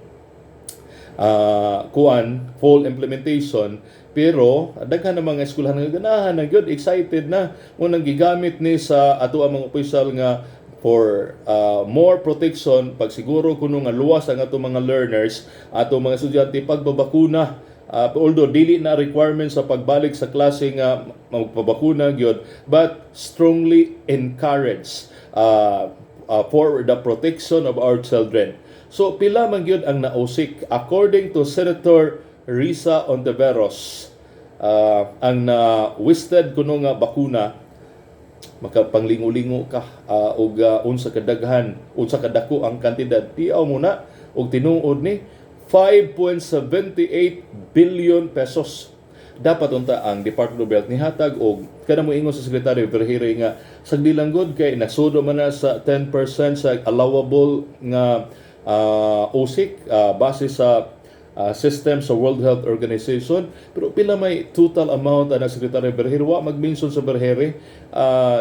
full implementation pero daghan na mga eskwelahan nga ganahan na gyud excited na mo nang gigamit ni sa ato ang mga opisyal nga for more protection pagsiguro kuno nga luwas ang ato mga learners ato mga estudyante pagbabakuna. Although dili na requirements sa pagbalik sa klase nga magpabakuna gyud but strongly encourage for the protection of our children. So pila man gyud ang nausik according to Senator Risa Ontiveros ang wasted kuno nga bakuna makapanglingo-lingo ka og unsa kadaghan unsa kadako ang kantidad tiaw mo na og tinuod ni 5.78 billion pesos. dapat unta ang Department of Health nihatag og kada mo ingon sa Secretary Verhire nga sagdilanggod kay nasudo man na sa 10% sa allowable nga OSIC base sa system sa World Health Organization, pero pila may total amount ang Secretary Verhire wa mag-mention sa Verhire.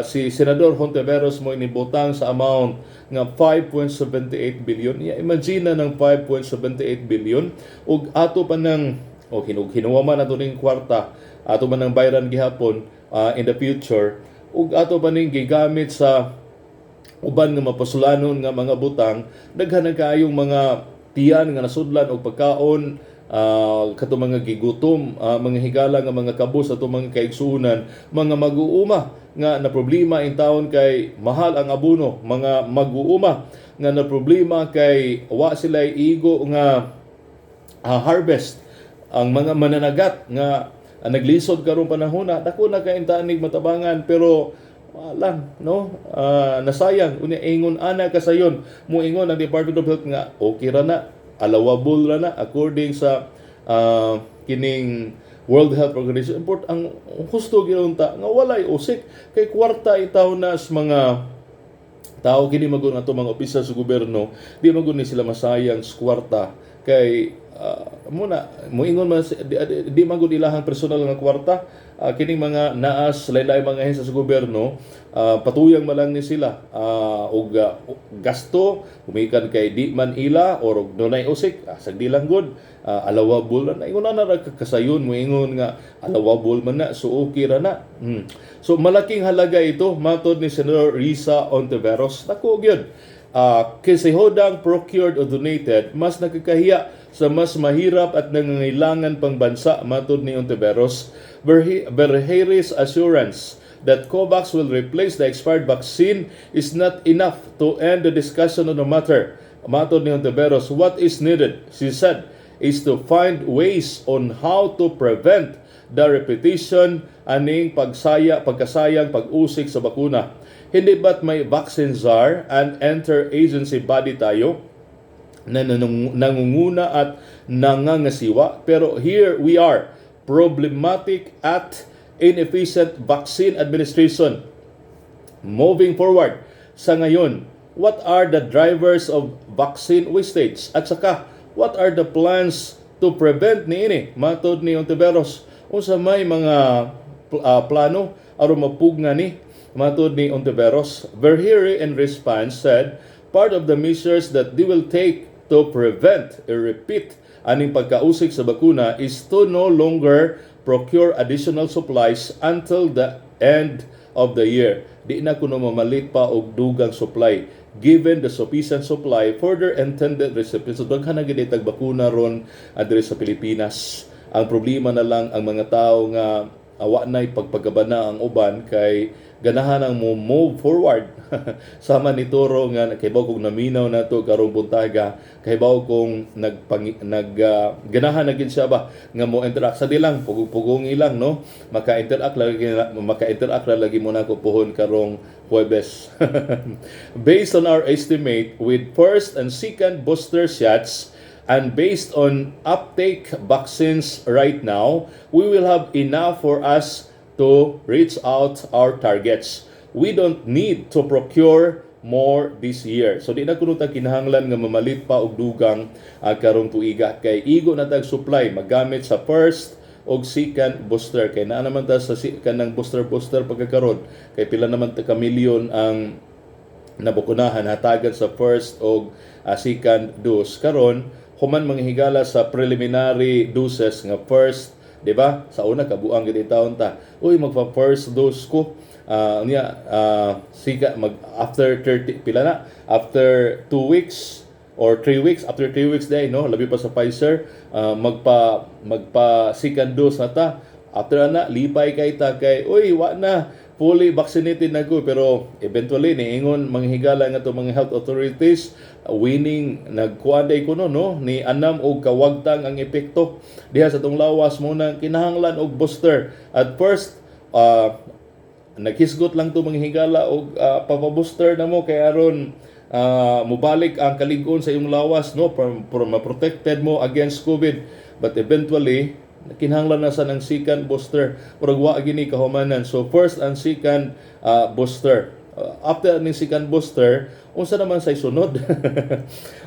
Si Senador Hontiveros mo inibutang sa amount nga 5.78 billion. Imagine na ng 5.78 billion ug ato pa ng hinuwa man ato ning kwarta, ato man ng bayran gihapon in the future, ug ato pa ning gigamit sa uban nga mapasulanon nga mga butang, daghan na kaayong mga tiyan nga nasudlan og pagkaon, kato mga gigutom, mga higala nga mga kabus ato mga kaigsuonan, mga mag-uuma nga na problema in taon kay mahal ang abono, mga mag-uuma nga na problema kay wa sila igo nga harvest, ang mga mananagat nga naglisod karong panahon na dako na kay tanig matabangan, pero lang no, nasayang unya ingon ana kasayon mo ingon ang Department of Health nga okay ra na, allowable ra na according sa kining World Health Organization. Import ang husto ginunta nga walay usik kay kwarta itaw na sa mga tao kini magun ato mga opisyal sa gobyerno, di magun ni sila masayang sa kwarta kay muna moingon man di man gud ilahang personal nga kwarta, kining mga naas lain-lain mga ahensya sa gobyerno, patuyang man lang ni sila og gasto humikan kay di man ila or dunay usik sagdi lang gud, allowable na ingon na kasayon mo ingon nga allowable man na, so okay ra na. So malaking halaga ito matod ni Senator Risa Hontiveros. Dako gyud kasi hodang procured o donated, mas nakakahiya sa mas mahirap at nangangailangan pang bansa, matod ni Hontiveros. Verheire's assurance that COVAX will replace the expired vaccine is not enough to end the discussion on the matter. Matod ni Hontiveros, what is needed, she said, is to find ways on how to prevent the repetition aning pagkasayang pag-usik sa bakuna. Hindi ba't may vaccine czar and interagency body tayo na nangunguna at nangangasiwa? Pero here we are, problematic at inefficient vaccine administration. Moving forward, sa ngayon, what are the drivers of vaccine wastage? At saka, what are the plans to prevent niini? Matod ni Hontiveros, unsa may mga plano aron mapugna ni? Matod ni Hontiveros, Verhire in response said, part of the measures that they will take to prevent a repeat aning pagkausik sa bakuna is to no longer procure additional supplies until the end of the year. Di na kuno mamalit pa og dugang supply given the sufficient supply for their intended recipients. So daghan na gid tag bakuna ron adiri sa Pilipinas. Ang problema na lang ang mga tao nga awa nay pagpagabana ang uban kay ganahan ang mo move forward. Sama ni Toro nga kaybaw kung naminaw nato karong buntaga, kaybaw kung ganahan na gid siya ba nga mo interact sa dilang pugong ilang no, maka-interact lagi mo na ko puhon karong Huwebes. Based on our estimate, with first and second booster shots and based on uptake vaccines right now, we will have enough for us to reach out our targets. We don't need to procure more this year. So di na kuno ta kinahanglan nga mamalit pa og dugang karong tuiga kay igo na tag supply magamit sa first og second booster, kay naa naman ta sa kanang booster pagkakaron kay pila naman ta ka milyon ang nabukunahan hatagan sa first og second dose. Karon human manghigala sa preliminary doses nga first, di ba? Sa una kabuang gid taon ta. Uy, magpa first dose ko. After 30 pila na? After 2 weeks or 3 weeks, after 3 weeks day, no? Labi pa sa Pfizer, magpa second dose na ta. After na lipay kay ta kay uy, wa na fully vaccinated na ko, pero eventually niingon manghigala nga to mga health authorities winning nagkuanday kuno no ni anam og kawagtang ang epekto diha sa tong lawas mo na kinahanglan og booster. At first naghisgot lang to manghigala og papa-booster na mo kay aron mubalik ang kalig-on sa imong lawas no, para ma-protected mo against COVID. But eventually kinahanglan na sa ng second booster murag wa gini kahumanan. So first and second booster. After ning second booster, unsa naman say sunod?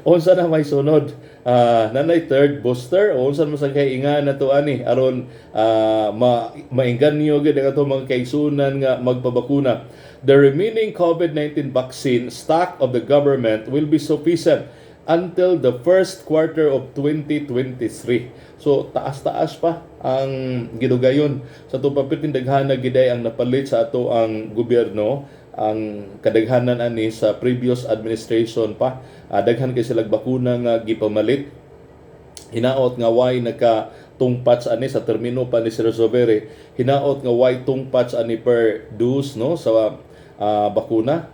Unsa na may sunod? Nanay third booster o unsa man sa kay ingan nato ani aron maengganyo gid ang ato mga kaigsunan nga magpabakuna. The remaining COVID-19 vaccine stock of the government will be sufficient until the first quarter of 2023. So taas-taas pa ang gidugayon sa tupapitin daghana giday ang napalit sa ato ang gobyerno, ang kadaghanan ani sa previous administration pa. Daghan kay sila bakuna nga gipamalit. Hinaot nga why naka-tungpats ani sa termino pa ni Sir Zovere. Hinaot nga why tungpats ani per dose no sa bakuna,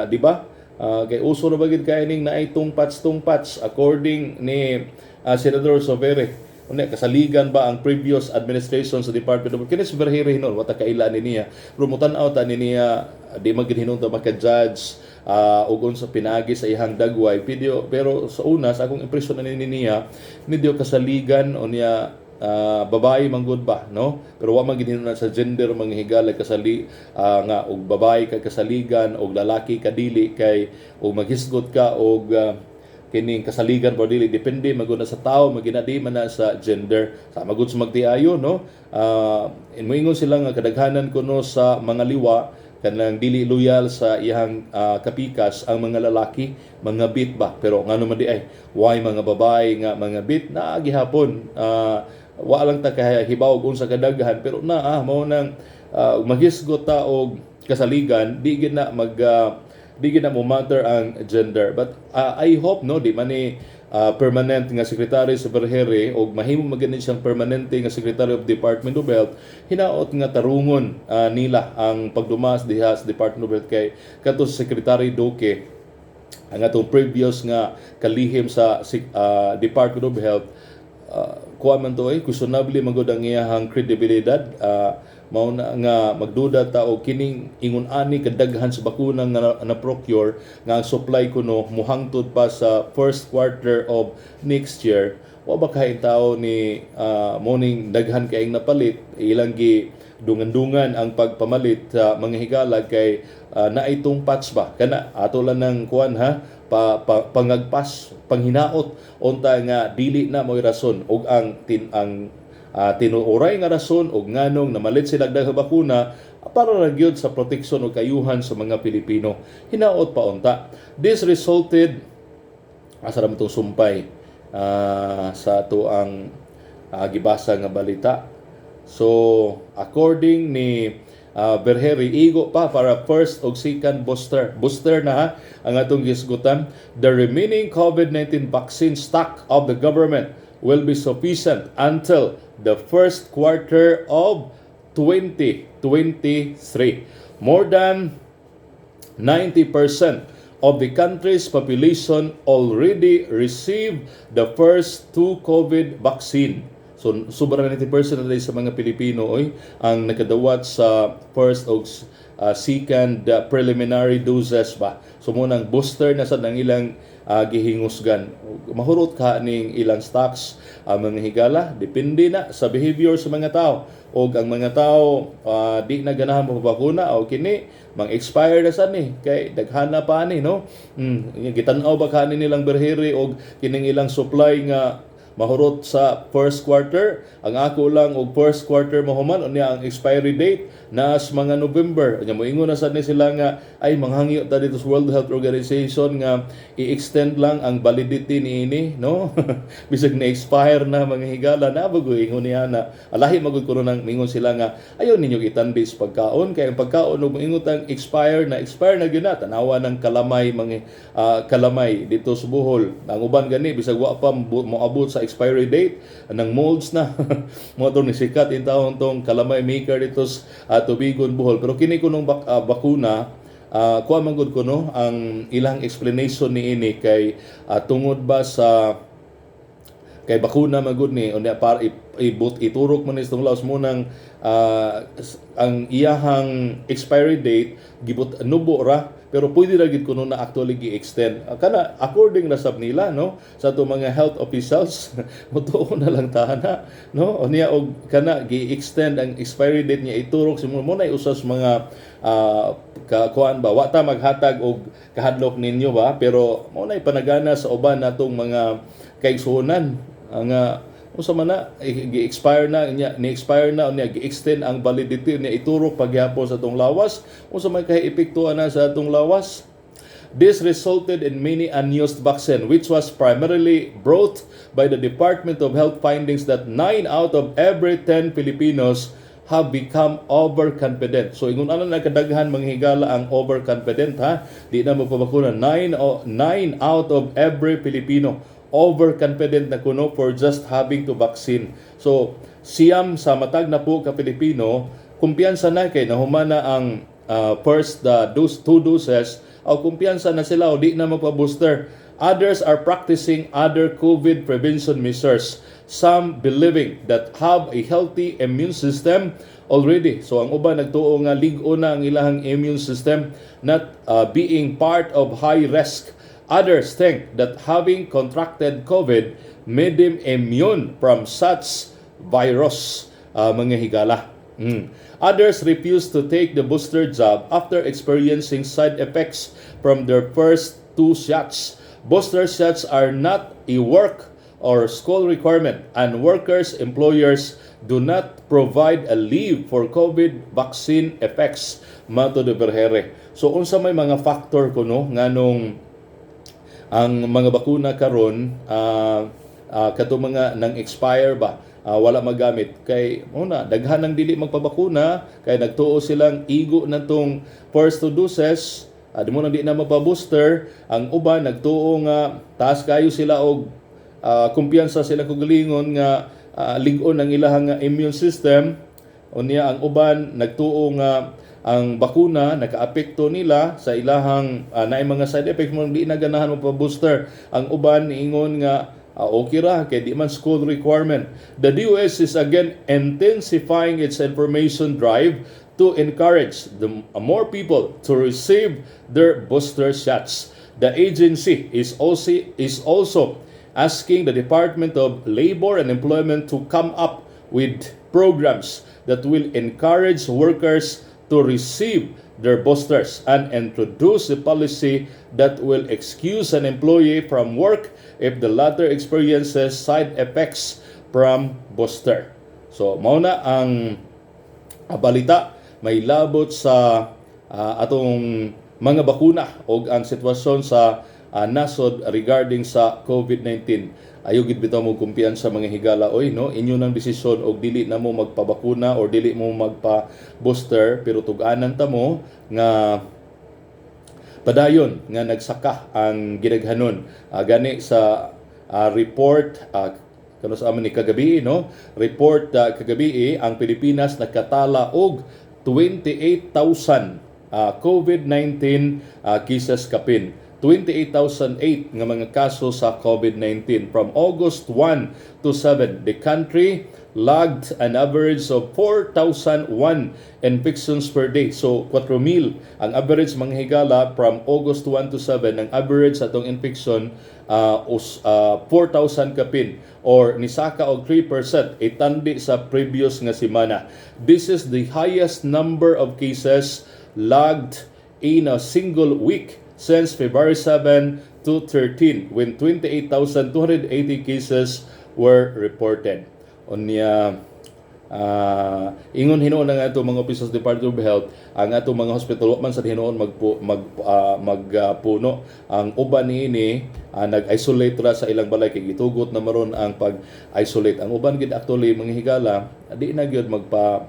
di ba? Kay uso na bagid kay ning naay tungpats according ni Senador Zovere. Unya kasaligan ba ang previous administration sa Department of Kinis Verhiri hinon wata kaila ni niya. Pero mutan-aw ta ni niya di magid hinon ta maka-judge ug unsa pinagi sa ihang dagway pero sa una sa akong impresyon ni niya medyo kasaligan unya babae manggod ba no, pero wa man gid na sa gender manghigala kasali nga og babae kay kasaligan og lalaki kadili kay og maghisgot ka og kining kasaligan ba dili depende magud na sa tao maginadi man na sa gender sa magud sa magtiayo no. Moingon sila nga kadaghanan kuno sa mga liwa kanang dili loyal sa iyang kapikas ang mga lalaki mga bit ba, pero ngano man di ay why mga babae nga mga bit na gihapon wa lang ta kahibaw og unsa kadaghan pero mao nang maghisgot ta og kasaligan di gid na mo matter ang gender. But I hope no di man ni permanent nga secretary sa Verheri og mahimo magani siyang permanente nga secretary of Department of Health, hinaot nga tarungon nila ang pagdumas diha sa Department of Health kay kadto sa Secretary Duque ang atong previous nga kalihim sa Department of Health. Kuha man to questionable magud ang iyang credibilidad. Mao na nga magduda ta og kining ingon ani kadaghan sa bakuna nga na-procure nga ang supply kuno muhangtod pa sa first quarter of next year. Wa ba kay tao ni morning daghan kay napalit ilang gi dungan-dungan ang pagpamalit sa mga higala kay naitong patch ba kana ato lang ng kuan pangagpas panghinaot unta nga dili na mo'y rason og ang tinuoray nga rason og nganong namalit sila daghang bakuna para ra gyud sa proteksyon o kayuhan sa mga Pilipino. Hinaot pa unta. This resulted asa ra matong sumpay sa ato ang gibasa nga balita. So according ni Verheri igo pa para first o second booster na ang atong gisgutan. The remaining COVID-19 vaccine stock of the government will be sufficient until the first quarter of 2023. More than 90% of the country's population already received the first 2 COVID vaccine. So, sobrang 90% na sa mga Pilipino ang nakadawat sa first o second preliminary doses ba. So, munang booster na sa nang ilang gihingusgan. Mahurot ka ning ilang stocks mga higala, depende na sa behavior sa mga tao. O ang mga tao di na ganahan mapabakuna o kini mang-expire na sad ni kay daghana pa ni no. Gitan-aw ba kanin nilang Verheri og kining ilang supply nga mahurot sa first quarter. Ang ako lang og first quarter mahuman unya ang expiry date na sa mga November. Nya moingon na sad ni sila nga ay manghangyo ta dito sa World Health Organization nga i-extend lang ang validity niini no. Bisag na expire na mga higala na bago ingon niya na alahi magud kuno nang mingon sila nga ayon ninyo itandis pagkaon kay ang pagkaon ug moingon tang expire na gyud na tanawa ng kalamay mga kalamay dito sa Bohol. Ang uban gani bisag wa pa moabot sa expiry date ng molds na mo to ni sikat in taon tong kalamay maker dito sa Tubigon Bohol. Pero kini kunong bakuna kuha man gud kuno ang ilang explanation ni ini kay tungod ba sa kay bakuna magud ni unya para iturok man itong laos mo nang ang iyahang expiry date gibot nubo ra pero pwede ra gid kuno na actually gi-extend kana according na sab nila no sa ato mga health officials mutuo na lang tana no unya og kana gi-extend ang expiry date niya iturok si mo na usas mga kuan ba wa ta maghatag og kahadlok ninyo ba pero mo na panagana sa uban natong mga kaigsuonan ang unsa man na gi-expire na niya ni-expire na niya gi-extend ang validity niya iturok pagyapon sa atong lawas unsa man kay epektuhan na sa atong lawas. This resulted in many unused vaccine which was primarily brought by the Department of Health findings that 9 out of every 10 Filipinos have become overconfident. So ingon ana na kadaghan manghigala ang overconfident ha. Di na magpabakuna 9 out of every Filipino overconfident na kuno for just having to vaccine. So siyam sa matag na po ka Pilipino kumpiyansa na kay nahumana ang first two doses o kumpiyansa na sila o di na magpa-booster. Others are practicing other COVID prevention measures. Some believing that have a healthy immune system already. So ang uban nagtuo nga lig-o na ang ilahang immune system not being part of high risk. Others think that having contracted COVID made them immune from such virus, mga higala. Others refuse to take the booster jab after experiencing side effects from their first 2 shots. Booster shots are not a work or school requirement and employers do not provide a leave for COVID vaccine effects, mato de Berhere. So unsa may mga factor kuno nganong ang mga bakuna karon kato mga nang expire ba wala magamit kay una daghan ng dili magpabakuna kay nagtuo silang igo na tong first 2 doses di mo na di na mapa-booster ang uban nagtuo nga taas kayo sila og kumpiyansa sila kog galingon nga lig-on ang ilahang immune system unya ang uban nagtuo nga ang bakuna nakaapekto nila sa ilahang naay mga side effects mo di na ganahan mo pa booster ang uban niingon nga okay ra kay di man school requirement. The DOS is again intensifying its information drive to encourage more people to receive their booster shots. The agency is also asking the Department of Labor and Employment to come up with programs that will encourage workers to receive their boosters and introduce a policy that will excuse an employee from work if the latter experiences side effects from booster. So, mauna ang balita may labot sa atong mga bakuna o ang sitwasyon sa nasod regarding sa COVID-19. Ayaw gid bitaw mo kumpiyansa mga higala oy no inyo nang desisyon og dili na mo magpabakuna or dili mo magpa-booster pero tug-anan ta mo nga padayon nga nagsaka ang gidaghanon gani sa report kano sa amin ni kagabi no report kagabi ang Pilipinas nakatala og 28,000 COVID-19 cases kapin 28,008 nga mga kaso sa COVID-19. From August 1 to 7, the country lagged an average of 4,001 infections per day. So, 4,000 ang average mga higala from August 1 to 7. Ang average sa itong infection 4,000 kapin or nisaka og 3% itandi sa previous nga semana. This is the highest number of cases lagged in a single week since February 7 to 13 when 28,280 cases were reported. Unya ingon hinuon nga ato mga officials Department of Health ang ato mga hospital man sa hinuon magpuno ang uban niini nag-isolate ra sa ilang balay kay gitugot na maron ang pag-isolate ang uban gid actually mga higala di na gyud magpa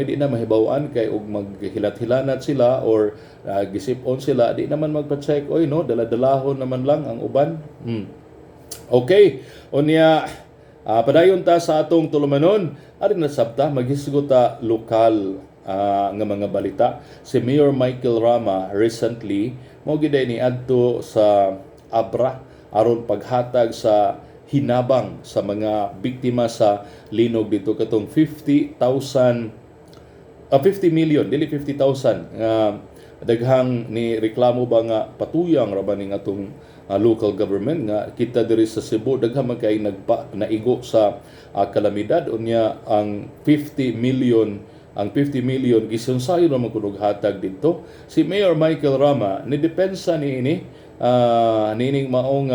di na mahibaw-an kay og maghilat-hilanat sila or gisip-on sila di naman magpa-check oy no dala-dalahon naman lang ang uban. Okay unya padayon ta sa atong tulumanon ari na sabta maghisgot ta lokal nga mga balita. Si Mayor Michael Rama recently mo gid ni adto sa Abra aron paghatag sa hinabang sa mga biktima sa linog dito katong 50 million dili 50,000 nga daghang ni reklamo ba nga patuyang ra ba ning atong local government nga kita diri sa Cebu daghang man kay naigo sa kalamidad unya ang 50 million gisunsayon naman kunog hatag dito. Si Mayor Michael Rama ni depensa niini nining maong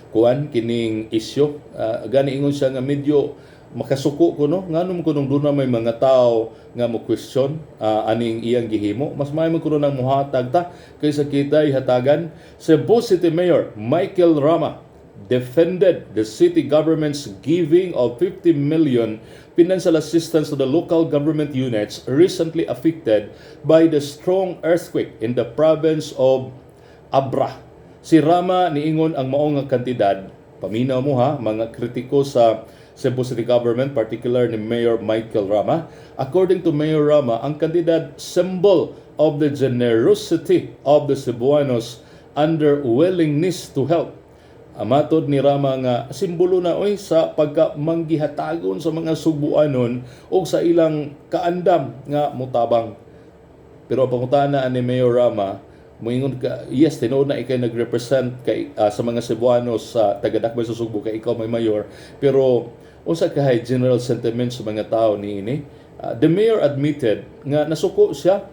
kuan kining isyu gani ingon siya nga medyo makasuko ko no nganong kunong doon na may mga tao nga mo question aning iyang gihimo mas may man kuno nang muhatag ta kaysa kita ihatagan. Cebu City Mayor Michael Rama defended the city government's giving of 50 million financial assistance to the local government units recently affected by the strong earthquake in the province of Abra. Si Rama niingon ang maong nga kantidad, paminaw mo ha, mga kritiko sa Cebu City Government, particular ni Mayor Michael Rama. According to Mayor Rama, ang kantidad symbol of the generosity of the Cebuanos under willingness to help. Matod ni Rama nga simbolo na sa pagkamanggihatagon sa mga Subuanon o sa ilang kaandam nga mutabang. Pero ang pangutana ni Mayor Rama, moingon ka, yes, tinuod na ikay nag-represent kay, sa mga Cebuanos sa taga-Dakbayan sa Subo kay ikaw may mayor. Pero usa kahay general sentiment sa mga tao niini. The mayor admitted nga nasuko siya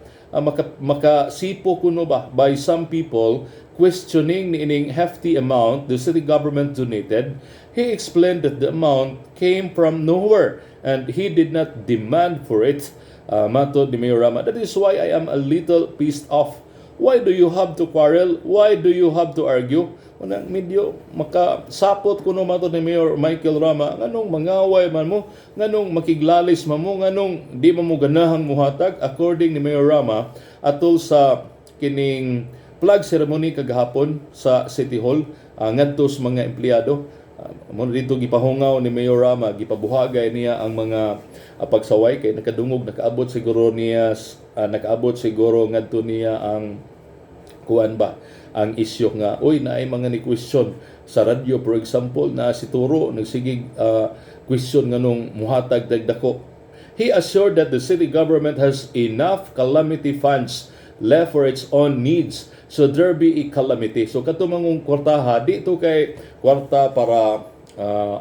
makasipo kuno ba by some people questioning niining hefty amount the city government donated. He explained that the amount came from nowhere and he did not demand for it. Matod ni Mayor Rama, that is why I am a little pissed off. Why do you have to quarrel? Why do you have to argue? Unang medyo makasapot kuno matod ni Mayor Michael Rama, nganong mangaway man mo, nganong makiglalis man mo, nganong di man mo ganahang muhatag. According ni Mayor Rama, atol sa kining flag ceremony kagahapon sa City Hall, ngadto sa mga empleyado, mo dito gipahungaw ni Mayor Rama, gipabuhagay niya ang mga pagsaway kay nakadungog, nakaabot siguro ngadto niya ang kuan ba ang isyu nga naay mga ni question sa radyo, for example na si Turo nagsigig question nganong muhatag dagdako. He assured that the city government has enough calamity funds left for its own needs so there be a calamity. So katumangong kwartaha dito kay kwarta para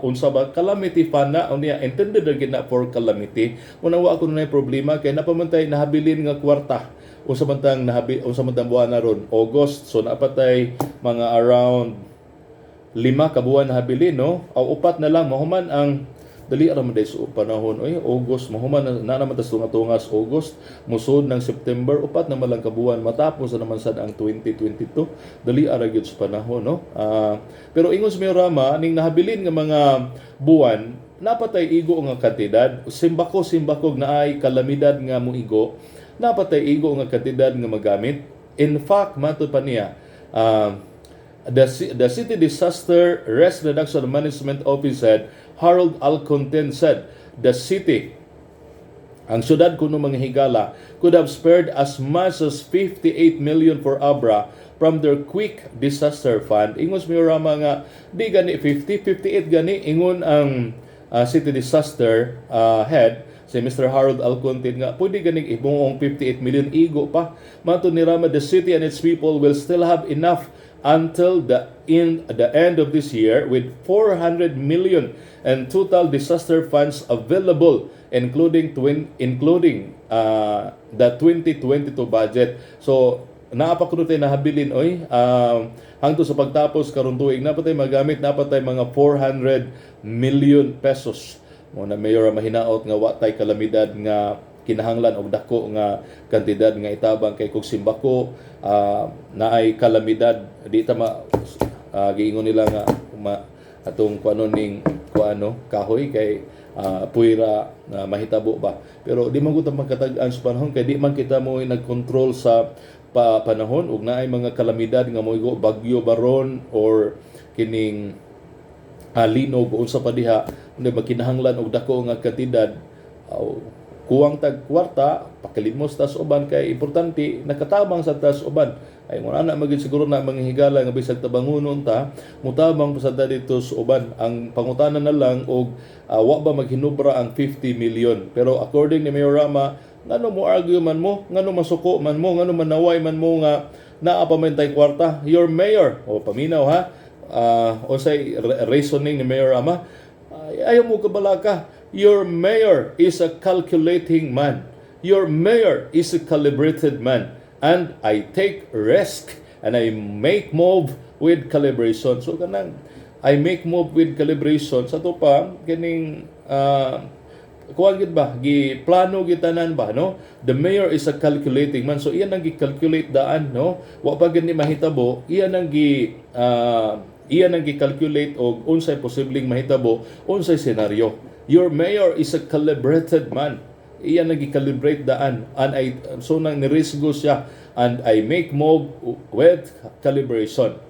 unsa ba calamity fund na unya intended na for calamity. Unawa ko na problema kay napamantay nahabilin nga kwarta unsa man tang buwan na ron August, so napatay mga around 5 ka buwan na habilin no o 4 na lang mahuman ang dali ra man sa panahon August mahuman na naman tas tungas August musod ng September 4 na malang kabuan matapos na naman sad ang 2022 dali ra gyud sa panahon no. Pero ingon sa Mayor Rama ning nahabilin nga mga buwan napatay igo nga kantidad simbako naay kalamidad nga moigo napatay igo nga kantidad nga magamit. In fact matud pa niya the City Disaster Risk Reduction Management Office said Harold Alconten said the city, ang syudad kuno mga higala, could have spared as much as 58 million for Abra from their quick disaster fund. Ingos Mayor Rama nga di gani 58 gani ingon ang city disaster head si Mr. Harold Alconten nga pwede ganing ibungong 58 million igo pa. Mato ni Rama, the city and its people will still have enough until the end of this year with 400 million and total disaster funds available including the 2022 budget. So naapa kuno tay nahabilin hangtod sa pagtapos karon tuig napatay magamit napatay mga 400 million pesos. Muna Mayor mahinaot nga watay kalamidad nga kinahanglan og dako nga kantidad nga itabang kay kog simbako naay kalamidad di ta giingon nila nga atong kahoy kay puwira mahitabo ba. Pero di man gud magkatag-an sa panahon kay di man kita mo nagkontrol sa panahon ug naay mga kalamidad nga moigo bagyo baron or kining linog unsa pa diha unya magkinahanglan og dako nga kantidad kuwang tag kwarta, pakilimos tas uban kay importante nakatabang sa tas uban. Ay mo na maging siguro na manghigala nga bisag tabangunon ta, mutabang pa sa dito sa uban. Ang pangutanan na lang og wa ba maghinubra ang 50 million. Pero according ni Mayor Rama, ngano mo argue man mo, ngano masuko man mo, ngano manaway man mo nga naa pa man tay kwarta, your mayor o paminaw ha. O say reasoning ni Mayor Rama, ayaw mo kabalaka. Your mayor is a calculating man. Your mayor is a calibrated man. And I take risk and I make move with calibration. So kanang I make move with calibration sa to pa kining kuwan gid ba gi plano gitanan ba no. The mayor is a calculating man. So iyan ang gi-calculate daan no. Wa pa gid ni mahitabo, iyan ang gi-calculate og unsay posibleng mahitabo, unsay senaryo. Your mayor is a calibrated man. Iyan nag-calibrate daan. And so nang nirisgo siya. And I make move with calibration.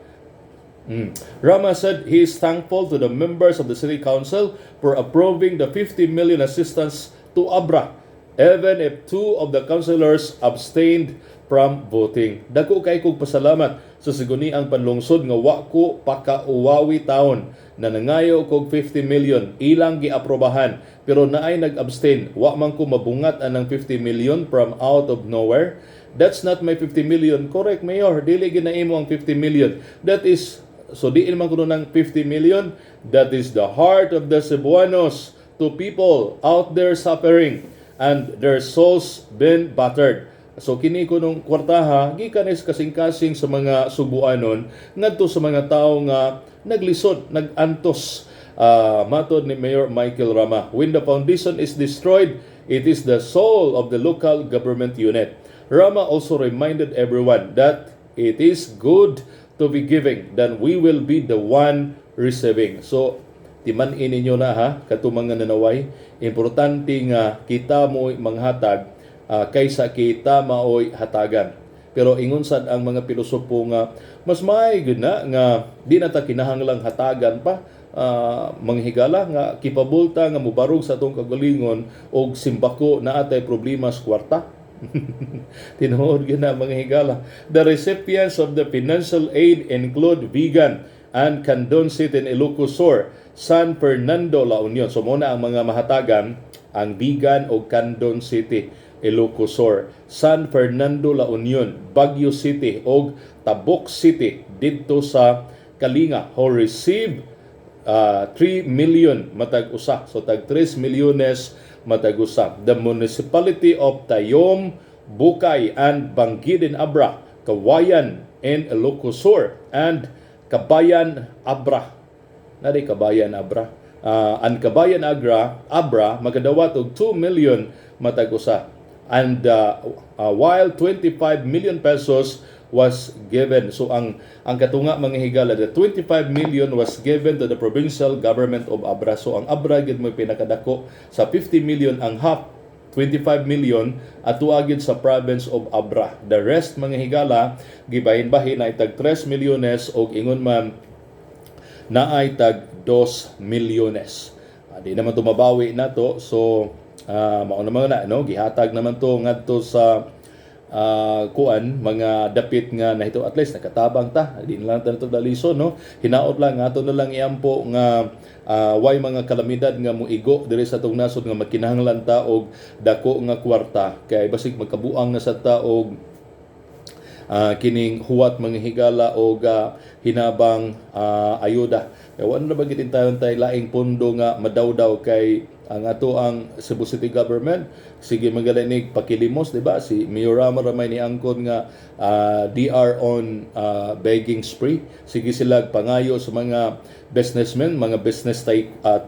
Rama said he is thankful to the members of the City Council for approving the 50 million assistance to Abra, even if 2 of the councillors abstained from voting. Dako kay kog pasalamat sa siguni ang panlungsod nga wa ko pakauwawi taon na nangayo kog 50 million ilang giaprobahan pero naay nag-abstain, wa man ko mabungat anang 50 million from out of nowhere. That's not my 50 million. Correct, Mayor, dili ginaimo ang 50 million. That is, so diin man kuno ng 50 million, that is the heart of the Cebuanos to people out there suffering and their souls been battered. So kini ko nung kwartaha gikan is kasing-kasing sa mga Subuanon ngadto sa mga tawo nga naglisod, nagantos. Matod ni Mayor Michael Rama, when the foundation is destroyed, it is the soul of the local government unit. Rama also reminded everyone that it is good to be giving, then we will be the one receiving. So timan-in ninyo na ha, katumang nga nanaway, importante nga kita mo manghatag kaysa kita maoy hatagan. Pero ingon sad ang mga pilosopo nga mas maay gud na nga di na ta kinahanglang hatagan pa, manghigala nga kipabulta nga mubarog sa atong kagalingon og simbako na atay problema sa kwarta. Tinuod gyud na mga higala. The recipients of the financial aid include Vigan and Candon City in Ilocos Sur, San Fernando, La Union. So muna ang mga mahatagan ang Vigan o Candon City, Ilocos Sur, San Fernando, La Union, Baguio City o Tabuk City didto sa Kalinga who receive 3 million matag usa. So tag 3 milyones matag usa. The municipality of Tayom, Bukay and Banggid in Abra, Kawayan in Ilocos Sur and Kabayan Abra. Nari Kabayan Abra. And Kabayan Abra magadawat og 2 million matag usa. And while 25 million pesos was given. So ang katunga mga higala, the 25 million was given to the provincial government of Abra. So ang Abra gid mo pinakadako sa 50 million, ang half 25 million at tuagid sa province of Abra. The rest mga higala gibahin-bahin na itag 3 milyones og ingon man na ay tag 2 milyones. Di naman tumabawi nato. So mao naman na no, gihatag naman to ngadto sa kuan mga dapit nga nahito, at least nakatabang ta, di na lang tanto daliso no, hinaot lang ato na lang iampo nga way mga kalamidad nga muigo diri sa tong nasod nga makinahanglan ta og dako nga kwarta kay basig magkabuang na sa ta og kining huwat mga higala og hinabang ayuda. Kaya wala na ba gitin tayo laing pondo nga madawdaw kay ang ato ang Cebu City Government. Sige magalanig pakilimos, di ba? Si Mayor Rama ramay ni angkon nga DR on begging spree. Sige sila pangayo sa mga businessmen, mga business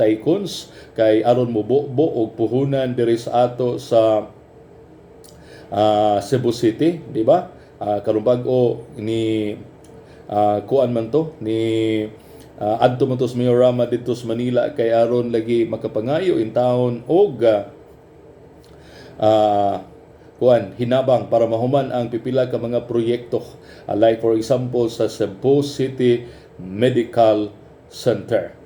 tycoons kay aron mo bo og puhunan diri sa ato sa Cebu City, di ba? Karon bag-o ni kuan man to ni adto man to sa Mayor Rama dito sa Manila kay aron lagi makapangayo in town og kuan hinabang para mahuman ang pipila ka mga proyekto, like for example sa Cebu City Medical Center.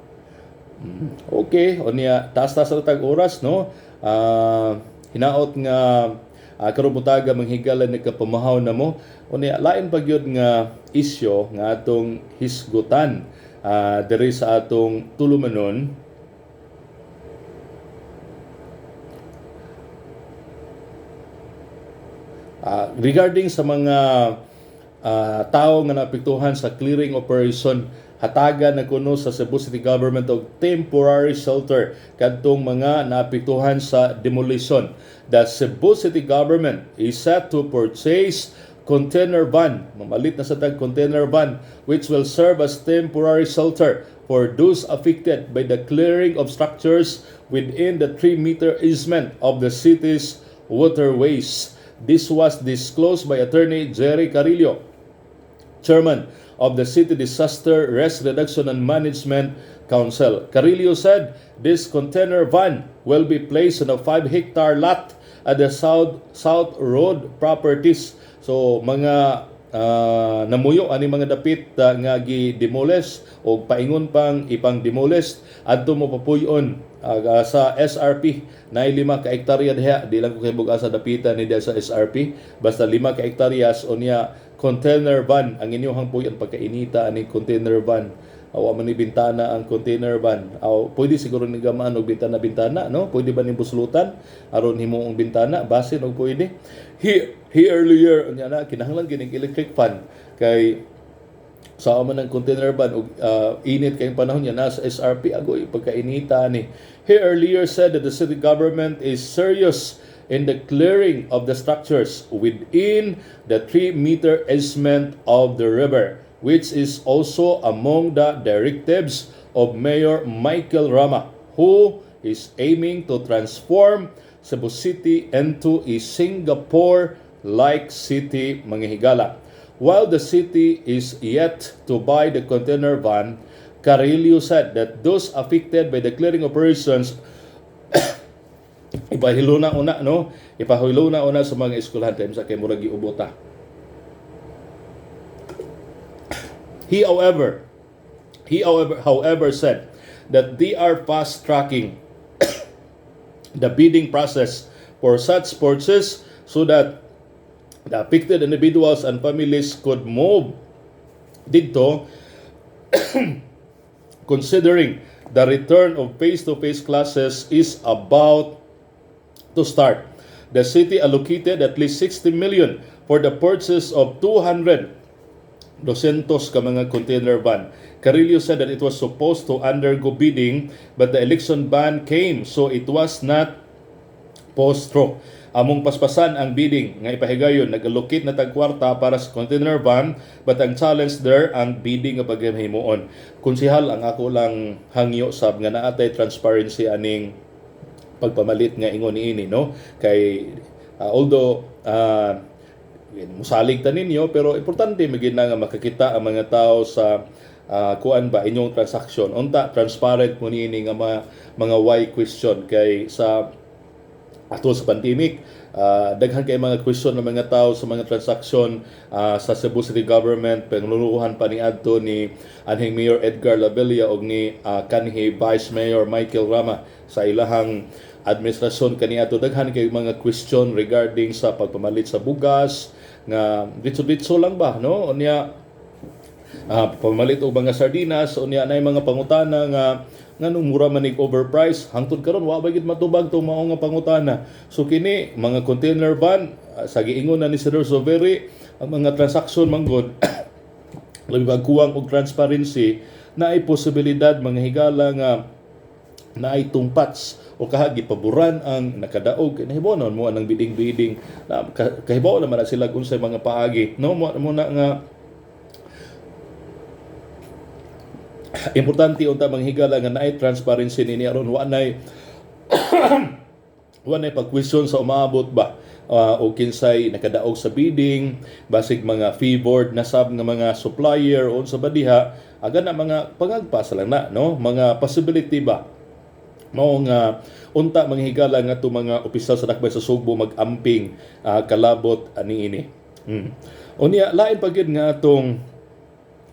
Okay, onya taas-taas sa tag oras no. hinaot nga karon butaga manghigalan ni kapamahaw na mo unya lain pa gyud nga isyu nga atong hisgutan diri sa atong tulumanon. Regarding sa mga tao nga naapektuhan sa clearing operation, hatagan na kuno sa Cebu City Government og temporary shelter kadtong mga naapektuhan sa demolition. The Cebu City Government is set to purchase container van, mamalit na sa tag container van, which will serve as temporary shelter for those affected by the clearing of structures within the 3-meter easement of the city's waterways. This was disclosed by Attorney Jerry Carillo, Chairman of the City Disaster Risk Reduction and Management Council. Carillo said this container van will be placed on a 5-hectare lot at the South Road properties. So mga namuyo ani mga dapit nga gi-demolish o paingon pang ipang demolish adto mo papuyon sa SRP na 5 ka hektarya diha, di lang ko kay buga sa dapitan ni sa SRP, basta 5 ka hektaryas unya container van ang inyong puyon pagkainita ani container van. Awa man ni bintana ang container van. Pwede siguro ni gamaan og bintana, no? Pwede ba ni buslutan aron himuong bintana basin og pwede. He earlier unya na kinahanglan kining electric fan kay sa man ng container van og init kayong panahon niya nasa SRP agoy pagkainita ni. He earlier said that the city government is serious in the clearing of the structures within the 3-meter easement of the river, which is also among the directives of Mayor Michael Rama, who is aiming to transform Cebu City into a Singapore-like city, mga higala. While the city is yet to buy the container van, Carillo said that those affected by the clearing operations ipahilo na una sa mga eskwelahan time sa kay murag giubota. He however said that they are fast tracking the bidding process for such purchases so that the affected individuals and families could move dito considering the return of face-to-face classes is about to start. The city allocated at least 60 million for the purchase of 200 ka mga container van. Carillo said that it was supposed to undergo bidding but the election ban came so it was not postro. Among paspasan ang bidding nga ipahigayon, nag-allocate na tagkwarta para sa container van but ang challenge there ang bidding nga paghimuon. Konsehal ang ako lang hangyo sab nga naatay transparency aning pagpamalit nga ingon niini, no? Kay although musalig ta ninyo pero importante magid na nga makakita ang mga tao sa kuan ba inyong transaction. Unta transparent mo niini nga mga why question kay sa ato sa pandemic, daghan kay mga question ng mga tao sa mga transaksyon sa Cebu City Government, pangluluhan pa ni adto ni anhing Mayor Edgar Labella og ni kanhi Vice Mayor Michael Rama sa ilahang administrasyon kaniadto. Daghan kay mga question regarding sa pagpamalit sa bugas nga ditso-ditso lang ba, no? Unya pamalit og mga sardinas, unya nay mga pangutana nga nganong mura man ig overprice hangtod karon wa ba gid matubag tong mao nga pangutana. So kini mga container van sa giingon na ni Sir Soveri ang mga transaksyon manggod labi kuwang og transparency na ay posibilidad mga higala nga na ay tumpats o kahagi paboran ang nakadaog nahibaw mo anang bidding kahibaw naman na sila unsay mga paagi, no? Mo na nga importante unta manghigala nga naay transparency nini aron wa nay pag-question sa umabot ba o kinsay nakadaog sa bidding basig mga favored na sab nga mga supplier o sa badiha aga na mga pangagpas lang na, no? Mga possibility ba mao nga unta manghigala nga to mga opisyal sa dakbay sa Sugbo mag-amping kalabot ani ini. Unya lain pa gyud nga atong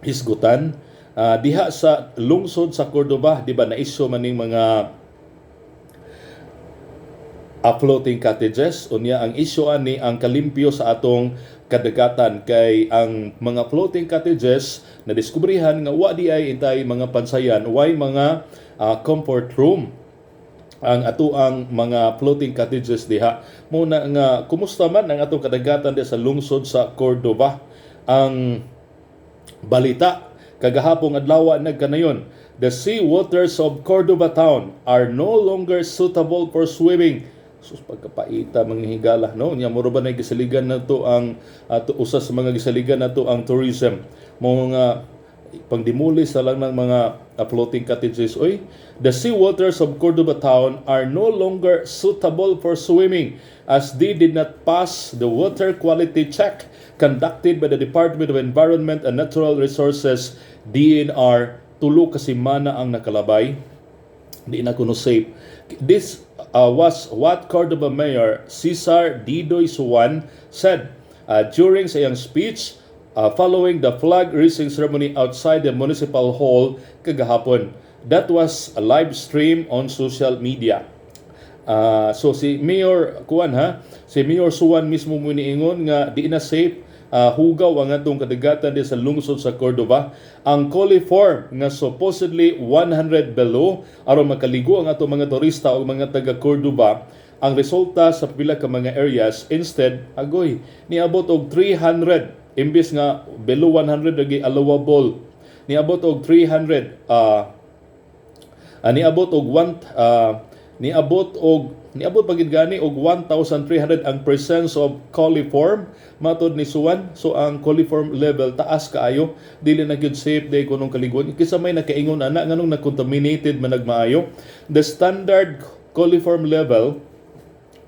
hisgutan diha sa lungsod sa Cordoba, di ba, na-issue maning mga floating cottages. Unya ang issue ani ang kalimpyo sa atong kadagatan kay ang mga floating cottages na diskubrihan nga wa di ay intay mga pansayan, way mga comfort room ang ato ang mga floating cottages diha. Muna nga kumusta man ang atong kadagatan di sa lungsod sa Cordova. Ang balita kagahapong adlaw nagkanayon, the sea waters of Cordova town are no longer suitable for swimming. Sus pagkapaita mga higala no nya muro ba na gisaligan nato ang usa sa mga gisaligan nato ang tourism mga pangdimuli sa lang ng mga floating cottages. Oy, the sea waters of Cordova town are no longer suitable for swimming as they did not pass the water quality check conducted by the Department of Environment and Natural Resources DNR. Tulo ka semana ang nakalabay, di na kuno safe. This was what Cordova Mayor Cesar Didoy Suwan said during sa iyang speech following the flag raising ceremony outside the municipal hall kagahapon. That was a live stream on social media. So si Mayor si Mayor Suwan mismo mo niingon nga di na safe hugaw ang atong kadagatan di sa lungsod sa Cordova. Ang coliform nga supposedly 100 below aron makaligo ang atong mga turista o mga taga Cordova, ang resulta sa pila ka mga areas instead agoy niabot og 300 imbis nga below 100 lagi allowable, niabot og 300 niabot pagid gani og 1,300 ang presence of coliform matod ni Suwan. So ang coliform level taas kaayo, dili na gyud safe day kunong kaliguan kisa may nakaingon ana nganong na-contaminated man nagmaayo. The standard coliform level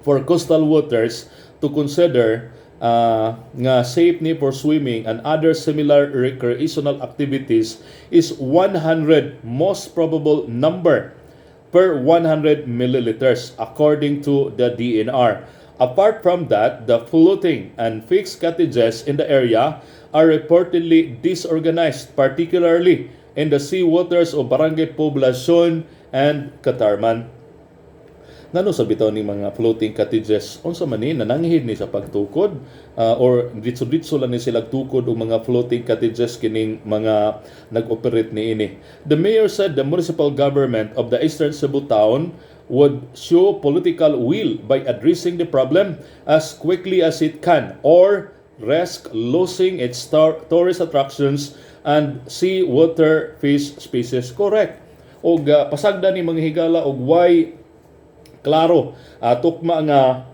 for coastal waters to consider nga safe ni for swimming and other similar recreational activities is 100 most probable number per 100 milliliters according to the DNR. Apart from that, the floating and fixed cottages in the area are reportedly disorganized, particularly in the sea waters of Barangay Poblacion and Catarman. Ngano sa bitaw ni mga floating cottages unsa man ni nananghid ni sa pagtukod or ditso-ditso lang ni sila tukod og mga floating cottages kining mga nag-operate niini. The mayor said the municipal government of the Eastern Cebu town would show political will by addressing the problem as quickly as it can or risk losing its tourist attractions and sea water fish species. Correct. Og pasagda ni mga higala og why klaro tukma nga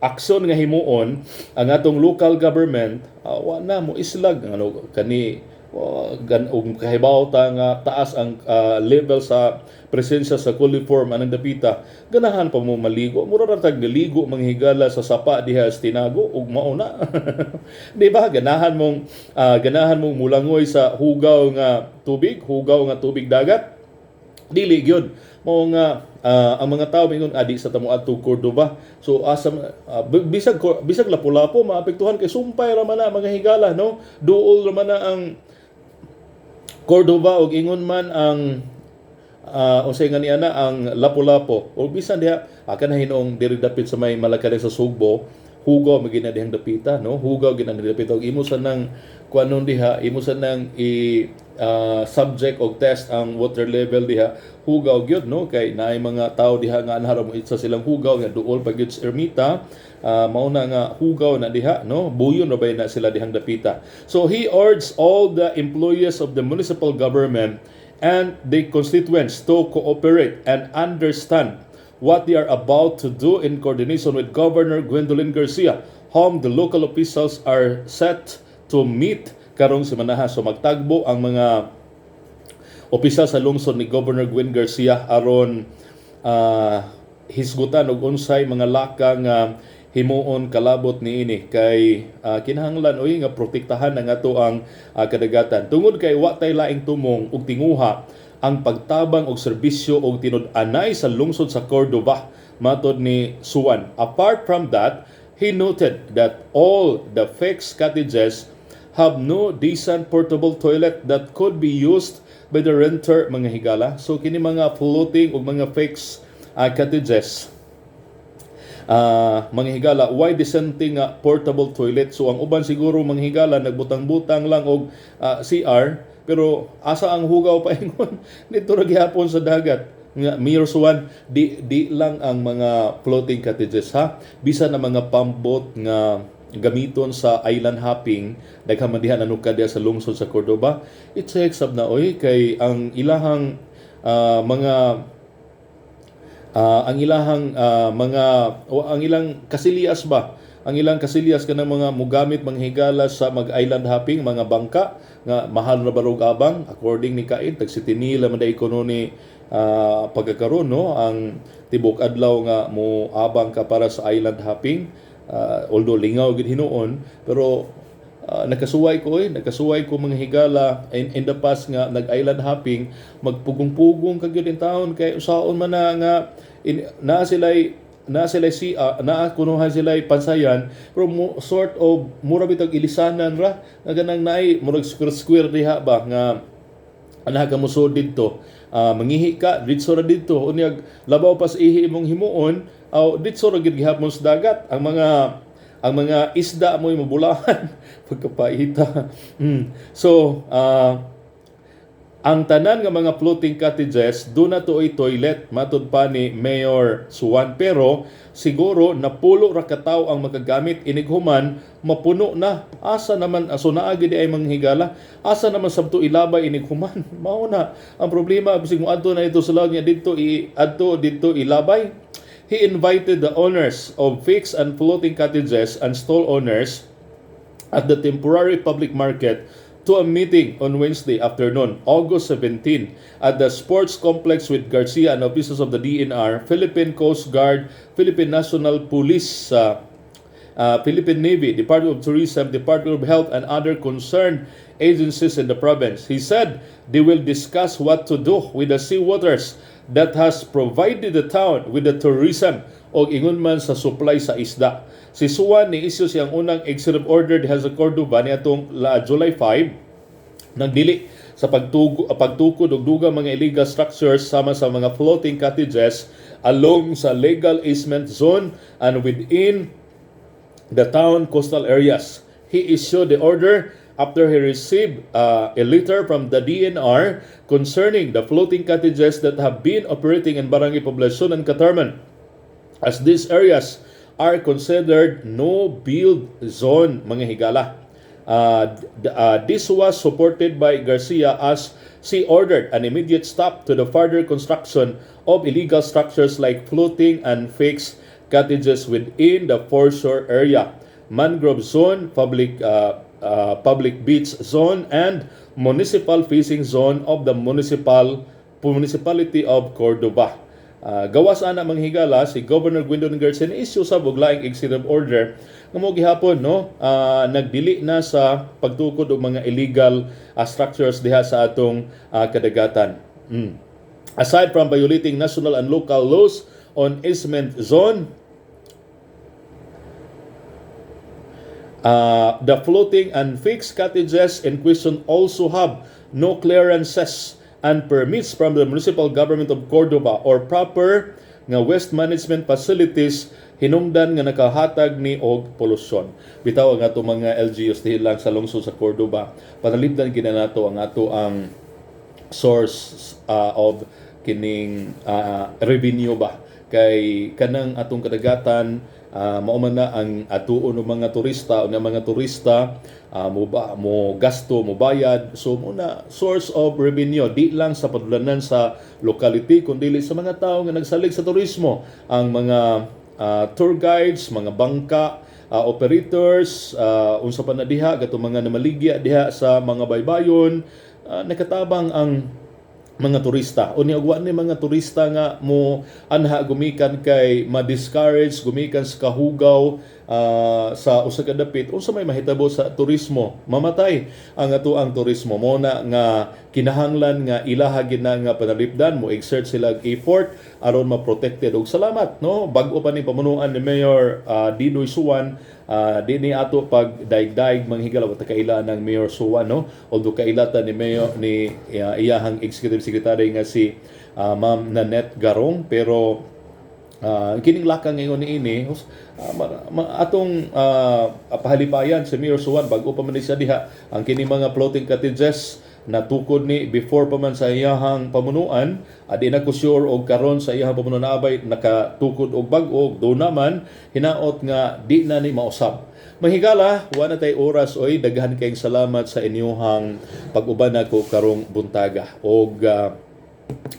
aksyon nga himuon ang atong local government wa na mo islag ano kani og kahibaw ta nga taas ang level sa presensya sa coliform anang dapita, ganahan pa mo maligo mura ra tag ligo manghigala sa sapa diha sa tinago ug mauna. Di ba ganahan mong mulangoy sa hugaw nga tubig dagat, dili gyud mo nga ang mga tao mingon adi sa tamo adto Cordova. So asam bisag lapu-lapu maapektuhan kay sumpay ra man na mga higala no. Duol ra man na ang Cordova og ingon man ang unsay nga niana ang lapu-lapu o bisan diha kana hinong diri dapit sa may Malakari sa Sugbo, hugaw magina dihang dapita no, hugaw ginang dapita og imo sa nang kuanon diha, imo sa nang subject og test ang water level diha, hugaw gyud no, kay naay mga tao diha nga anhara mo itsa silang hugaw nga duol pa gyud sa ermita, mauna nga hugaw na diha no, buyon ra bay na sila dihang dapita. So he urged all the employees of the municipal government and the constituents to cooperate and understand what they are about to do in coordination with Governor Gwendolyn Garcia, whom the local officials are set to meet karong semana. So magtagbo ang mga opisyal sa lungsod ni Governor Gwen Garcia aron hisgutan og unsay mga lakang himuon kalabot niini kay kinahanglan oy nga protektahan ang ato ang kadagatan tungod kay wa tay laing tumong ug tinguha ang pagtabang og serbisyo og tinud-anay sa lungsod sa Cordova, matod ni Suwan. Apart from that, he noted that all the fixed cottages have no decent portable toilet that could be used by the renter, mga higala. So kini mga floating ug mga fixed cottages manghigala, why dissenting nga portable toilet? So ang uban siguro manghigala nagbutang-butang lang og CR, pero asa ang hugaw paingon dito ra gihapon sa dagat. Nga Mayor Suwan, di lang ang mga floating cottages ha, bisan na mga pambot nga gamiton sa island hopping daghang man diha nanukad diha sa lungsod sa Cordoba. It's sab na oy kay ang ilahang mga ang ilahang mga o ang ilang kasilias ba, ang ilang kasilias kanang mga mugamit manghigala sa mag-island hopping, mga bangka nga mahal na barog abang according ni Kain tag 7,000 man day kuno ni pagkakaroon no ang tibok adlaw nga mo abang ka para sa island hopping. Although lingaw gid hinuon, pero nakasuway ko mga higala in the past nga nag-island hopping, magpugong-pugong kagyud in taon kay usaon man na nga naa kunuhan sila pansayan, pero sort of mura bitag ilisanan ra nga ganang naay murag square diha ba nga anaha ka musod didto. Mangihi ka ditso ra didto unyag labaw pas ihi imong himuon aw ditso ra gid gihapon sa dagat ang mga isda mo mabulahan pagkapaita. So ang tanan nga mga floating cottages do na tuoy toilet matud pa ni Mayor Suwan, pero siguro napulo ra ka tawo ang magagamit inighuman mapuno na. Asa naman aso naa gid ay manghigala, asa naman sabto ilabay inighuman mao na ang problema. Bisig mo adto na ito sa law niya dito ilabay. He invited the owners of fixed and floating cottages and stall owners at the temporary public market to a meeting on Wednesday afternoon, August 17, at the sports complex with Garcia and officers of the DNR, Philippine Coast Guard, Philippine National Police, Philippine Navy, Department of Tourism, Department of Health, and other concerned agencies in the province. He said they will discuss what to do with the seawaters that has provided the town with the tourism o ingon man sa supply sa isda. Si Suwan ni issue siyang unang executive order diha sa Cordoba niadtong July 5 nagdili sa pagtukod og dugang mga illegal structures sama sa mga floating cottages along sa legal easement zone and within the town coastal areas. He issued the order after he received a letter from the DNR concerning the floating cottages that have been operating in Barangay Poblacion and Catarman, as these areas are considered no-build zone, mga higala. This was supported by Garcia as she ordered an immediate stop to the further construction of illegal structures like floating and fixed cottages within the foreshore area, mangrove zone, public beach zone, and municipal fishing zone of the municipality of Cordoba. Gawas ana manghigala si Governor Gwendolyn Garcia issue sa buglaing executive order nga mo gihapon no nagdili na sa pagtukod og mga illegal structures diha sa atong kadagatan. Aside from violating national and local laws on easement zone, the floating and fixed cottages in question also have no clearances and permits from the municipal government of Cordoba or proper nga waste management facilities hinungdan nga nakahatag ni og polusyon. Bitaw ang ato mga LGUs dihil lang sa lungsod sa Cordoba, panalipdan gina nato ang ato ang source of kining revenue ba kay kanang atong kadagatan. Mao man na ang atuon ng mga turista o ng mga turista mo gasto mo bayad, so muna source of revenue di lang sa padulanan sa locality kundi sa mga tao nga nagsalig sa turismo, ang mga tour guides, mga bangka operators, unsa pa na diha gato mga namaligya diha sa mga baybayon, nakatabang ang mga turista. Unya ugwa ni mga turista nga mo anha gumikan kay ma-discourage, gumikan sa kahugaw sa usa ka dapit unsa may mahitabo sa turismo, mamatay ang ato ang turismo. Mo na nga kinahanglan nga ilaha gid na nga panalipdan mo exert sila effort aron ma-protected. Og salamat no bag-o pa ni pamunuan ni Mayor Dinoy Suwan. Dini ato pag daig-daig manghigala wata kaila ng Mayor Suwan no, although kailata ni Mayor ni iyahang executive secretary nga si Ma'am Nanette Garong, pero kining lakang ngayon ni ini atong pahalipayan si Mayor Suwan bago pa man siya diha ang kining mga floating cottages na tukod ni before pa man sa iyahang pamunuan, adi na ko sure og karon sa iyahang pamunuan na abay nakatukod og bag-o do naman hinaot nga di na ni mausab. Mahigala, wala tay oras oy, daghan kayong salamat sa inyong pag-uban nako karong buntaga og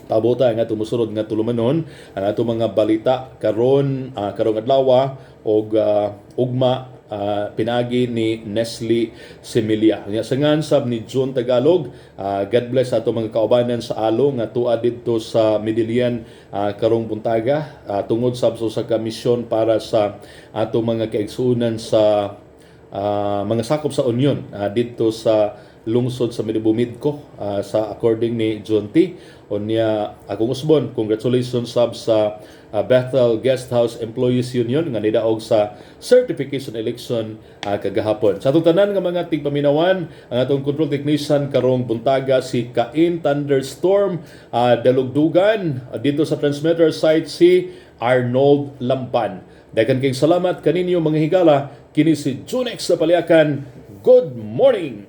pabota nga tumusunod nga tulumanon ang ato mga balita karon karong adlaw og ugma pinagi ni Nestle Similia. Nya sangan sab ni John Tagalog, God bless ato mga kaubanan sa alo nga tuad didto sa Midilian karong buntaga tungod sab sa komisyon para sa ato mga kaigsuonan sa mga sakop sa Union didto sa lungsod sa Midibumidko sa according ni John T. Unya akong usbon, congratulations sab sa Bethel Guest House Employees Union nga nidaog sa certification election kagahapon. Sa atong tanan nga mga tigpaminawan, ang atong control technician karong buntaga si Kain Thunderstorm Dalugdugan dito sa transmitter site si Arnold Lampan. Daghang kayong salamat kaninyo mga higala, kini si Junex sa Paliakan. Good morning.